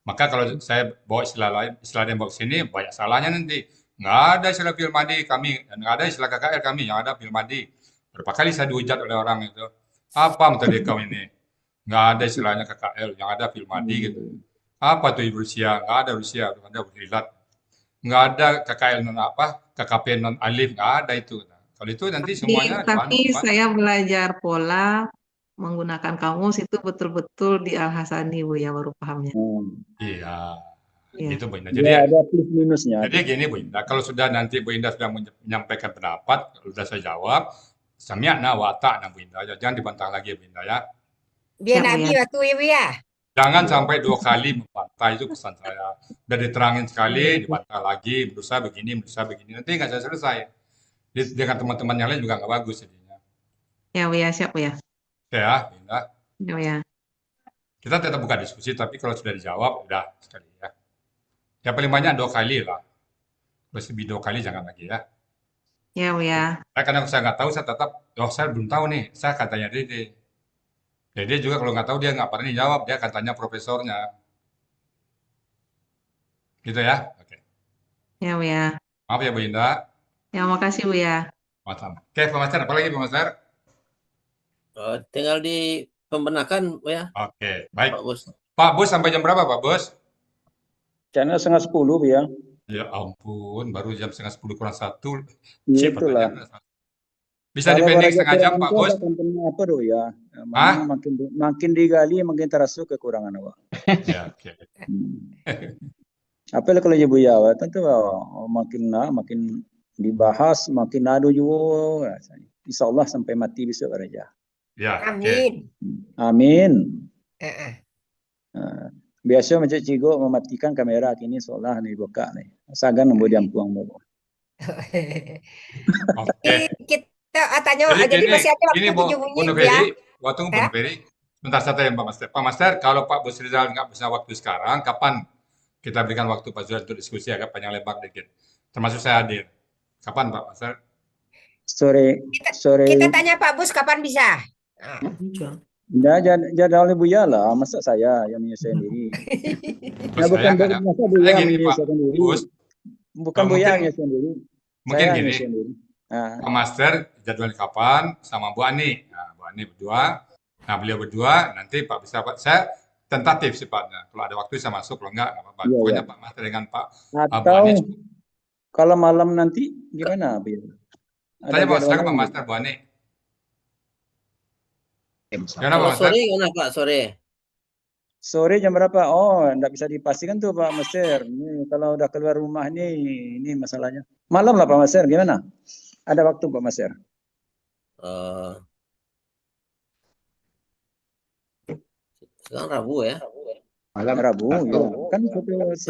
Maka kalau saya bawa istilah lain, istilah yang bawa ke sini banyak salahnya nanti. Nggak ada istilah fil madi kami, dan nggak ada istilah KKR kami, yang ada fil madi. Berapa kali saya dihujat oleh orang itu. Apa metode kau ini? Nggak ada istilahnya KKL, yang ada fil madi gitu. Apa tuh Rusia? Nggak ada Rusia, ada Berilat. Nggak ada KKL non apa, KKP non alif, nggak ada itu. Kalau itu nanti semuanya Tapi saya belajar pola menggunakan kamus itu betul-betul di Al-Hasani, Bu ya, baru pahamnya. Iya, Iya. itu Bu Indah. Jadi Jadi, ada plus minusnya. jadi gini Bu Indah, kalau sudah nanti Bu Indah sudah menyampaikan pendapat, sudah saya jawab, sami'na wa ata'na Bu Indah. Jangan dibantah lagi Bu Indah ya. Biar Ya, Bu Nabi ya. waktu ya, Bu ya. Jangan sampai 2 kali membantah, itu pesan saya. Udah diterangin sekali, dibantah lagi, berusaha begini. Nanti nggak selesai. Dengan teman-teman yang lain juga nggak bagus jadinya. Ya, Bu ya, siap, Bu ya. Oke ya, Bu Indah. Ya, Bu ya. Kita tetap buka diskusi, tapi kalau sudah dijawab, udah sekali ya. Ya paling banyak 2 kali lah. Terus lebih 2 kali jangan lagi ya. Ya, Bu ya. Karena saya nggak tahu, saya tetap, saya belum tahu nih, saya akan tanya Dede. Dede juga kalau nggak tahu, dia nggak pernah jawab, dia akan tanya profesornya. Gitu ya? Oke. Ya, Bu ya. Maaf ya Bu Indah. Ya, makasih, Bu ya. Maaf. Oke, Pak Master, apa lagi Pak Master? Tinggal di pembenakan, Bu ya. Oke, baik. Pak Bos. Pak Bos sampai jam berapa Pak Bos? Channel 9:30 Bu ya. Ya ampun, baru jam 9:30 kurang 1. Ya, itulah. Bisa Kalau dipending belajar setengah jam Quran Pak itu Bos? akan punya apa doh ya? Makin digali makin terasa kekurangan awak. Ya, oke. Apa kalau ibu ya, tentu makin dibahas, makin adu juga. Insya Allah sampai mati besok aja. Ya, Amin. Amin. Biasa macam cigo mematikan kamera kini seolah nih buka nih. Sagan nunggu diampuang mau. Oke. Kita tanya, jadi masih ada waktu 7 bunyi Bu ya. Ferry, waktu Bu Ferry. Sebentar saja Pak Master. Pak Master, kalau Pak Bos Rizal nggak bisa waktu sekarang, kapan kita berikan waktu Pak Zuhad untuk diskusi agak panjang lebar dikit? Termasuk saya hadir. Kapan Pak Master? Sore. Kita tanya Pak Bos kapan bisa. Nah, jadwal Ibu ya lah, masa saya yang menyelesaikan diri. Nah, bukan masa Bu ya menyelesaikan diri. Bukan Bu ya yang menyelesaikan diri. Mungkin Saya gini, menyelesaikan diri. Pak Master jadwalnya kapan sama Bu Ani. Nah, Bu Ani berdua. Nah, beliau berdua nanti Pak bisa saya tentatif sifatnya. Kalau ada waktu saya masuk, kalau enggak apa-apa. Iya, Pokoknya iya. Pak Master dengan Pak Bu Atau Ani. kalau malam nanti gimana Bu ya? Tanya Pak, silakan Pak Master, Bu Ani. Gimana Pak Kalau Master? sore gimana Pak, sore? Sore jam berapa? Oh, enggak bisa dipastikan tuh Pak Master. Ini kalau udah keluar rumah ini masalahnya. Malam lah Pak Master, gimana? Ada waktu Pak Master? Sekarang Rabu ya? Malam Rabu, ya. Kan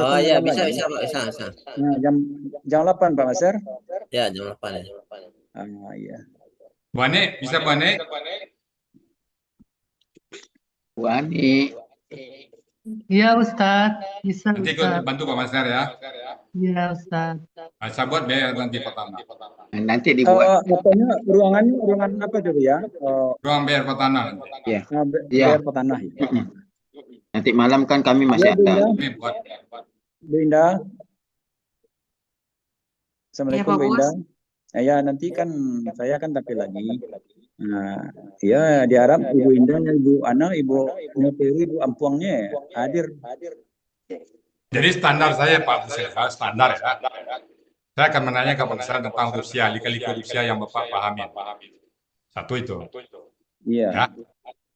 Oh iya, bisa Pak, bisa. Nah, jam 8 Pak Master? Ya, jam 8 ya. Iya. Bu Ani, bisa Bu Ani? Bu Ani. Iya Ustaz, bisa Nanti ikut Ustaz. bantu Pak Master ya. Iya Ustaz. Saya buat biar nanti pertama. Nanti dibuat. Apanya ruangan apa tuh ya? Ruang BR Pertanahan nanti. Ya. Biar petanah ya. Nanti malam kan kami masih Ya, Bu ada. Indah. Ini buat Bu Indah. Ya, Assalamualaikum Pak Bu Bos. Indah. Ya nanti kan saya akan tampil lagi. Nah, ya diharap Ibu Indah, Ibu Ana, Ibu Noteri, Ibu Ampuangnya hadir. Jadi standar saya Pak Busrizal, standar ya. Saya akan menanya ke Pak Busrizal tentang Rusia, lika-liku Rusia yang Bapak pahami. Satu itu. Iya. Ya.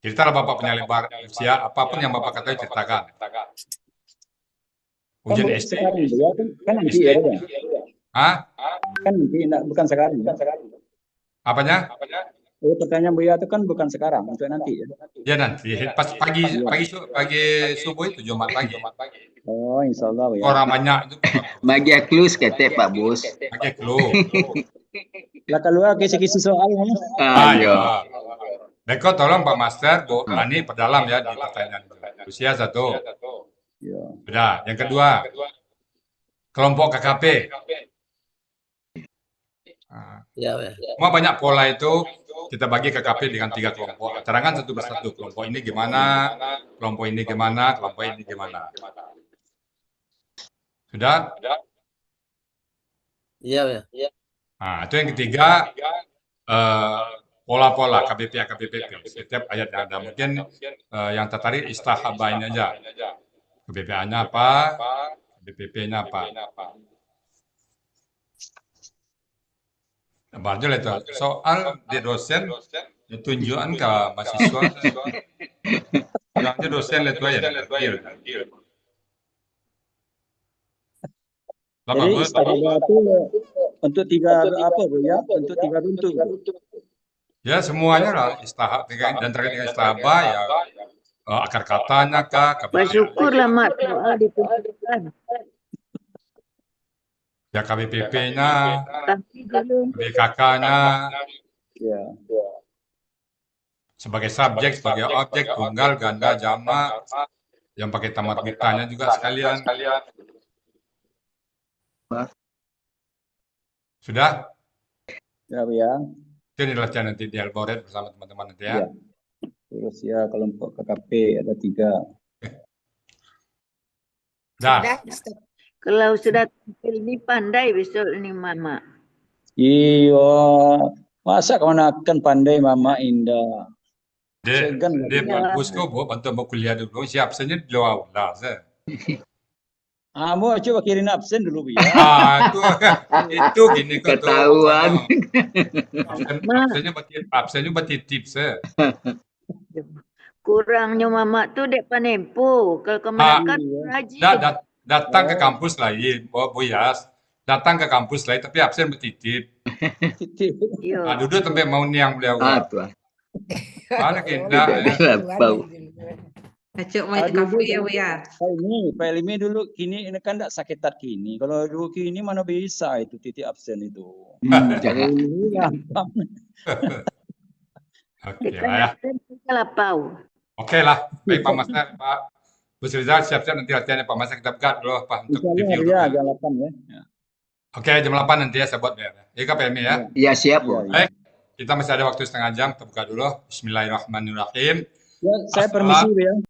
Ceritalah Bapak punya lebar Rusia, apapun yang Bapak katakan ceritakan. Ujian SD. Sekarang ya, kan nanti ya. Hah? Kan nanti bukan sekarang. Apanya? Pertanyaan Buya itu kan bukan sekarang, untuk nanti ya. Ya nanti, pas pagi subuh itu Jumat pagi. Oh, insya Allah ya. Orang banyak itu. Bagi clues kata Pak Bos. Pakai clue. Lah keluar kisi-kisi soalnya. Ya. Beko tolong Pak Master, Bu Ani perdalam ya di pertanyaan itu. Usia satu. Ya. Sudah. Yang kedua, kelompok KKP. Ya. Semua banyak pola itu kita bagi KKP dengan 3 kelompok. Terangkan satu persatu. Kelompok ini gimana, kelompok ini gimana, kelompok ini gimana. Sudah? Iya. Nah, itu yang ketiga, pola-pola KBP. Setiap ayat yang ada. Mungkin yang tertarik istilah ini aja. KBPA-nya apa, BPP-nya apa. Baju itu. Soal di dosen, tunjukan ke mahasiswa. Yang di dosen itu aja. Jadi istilah itu untuk 3 apa Bu ya? Untuk 3 bentuk. Ya semuanya lah istilah dan terkait dengan istilah ya akar katanya kah? Bersyukurlah Mak doa ditunjukkan. Ya KBPP-nya, BKK-nya, Ya. sebagai subjek, sebagai objek, tunggal, ganda, jamak, yang pakai tamat mitanya juga sekalian. Sudah? Ya Bu ya. Itu yang latihan nanti di Alboret bersama teman-teman nanti ya. Terus ya kelompok KKP ada 3. Dah. Kalau sudah tampil ini pandai besok ini Mama. Iya. Masa kau akan pandai Mama Indah. Dia bagus kok Bu, bantu mau kuliah dulu. Siap absennya di luar lah. Mau coba kirim absen dulu Bu ya. Itu gini kok ketahuan. Absennya bertitip saya. Kurangnya Mama tuh dek panempo. Kalau kemenakan rajin. Datang ke kampus lain, Bu Yas. Datang ke kampus lain tapi absen bertitip. Duduk sampai mau niang beliau. Mana kita? Bau. Acuk main kafe ya Bu ya. Pak Ilmi dulu kini ini kan tidak sakit kini. Kalau dulu kini mana bisa itu titik absen itu. Ini gampang. Oke lah ya. Oke lah. Baik Pak Master, Pak Busrizal siap-siap nanti latihannya Pak Master kita buka dulu Pak untuk review. Ya, jam 8 ya. Oke, jam 8 nanti ya saya buat biar. Ya Kak PMI ya. Iya siap Bu. Baik. Kita masih ada waktu setengah jam, kita buka dulu. Bismillahirrahmanirrahim. Ya, saya permisi ya.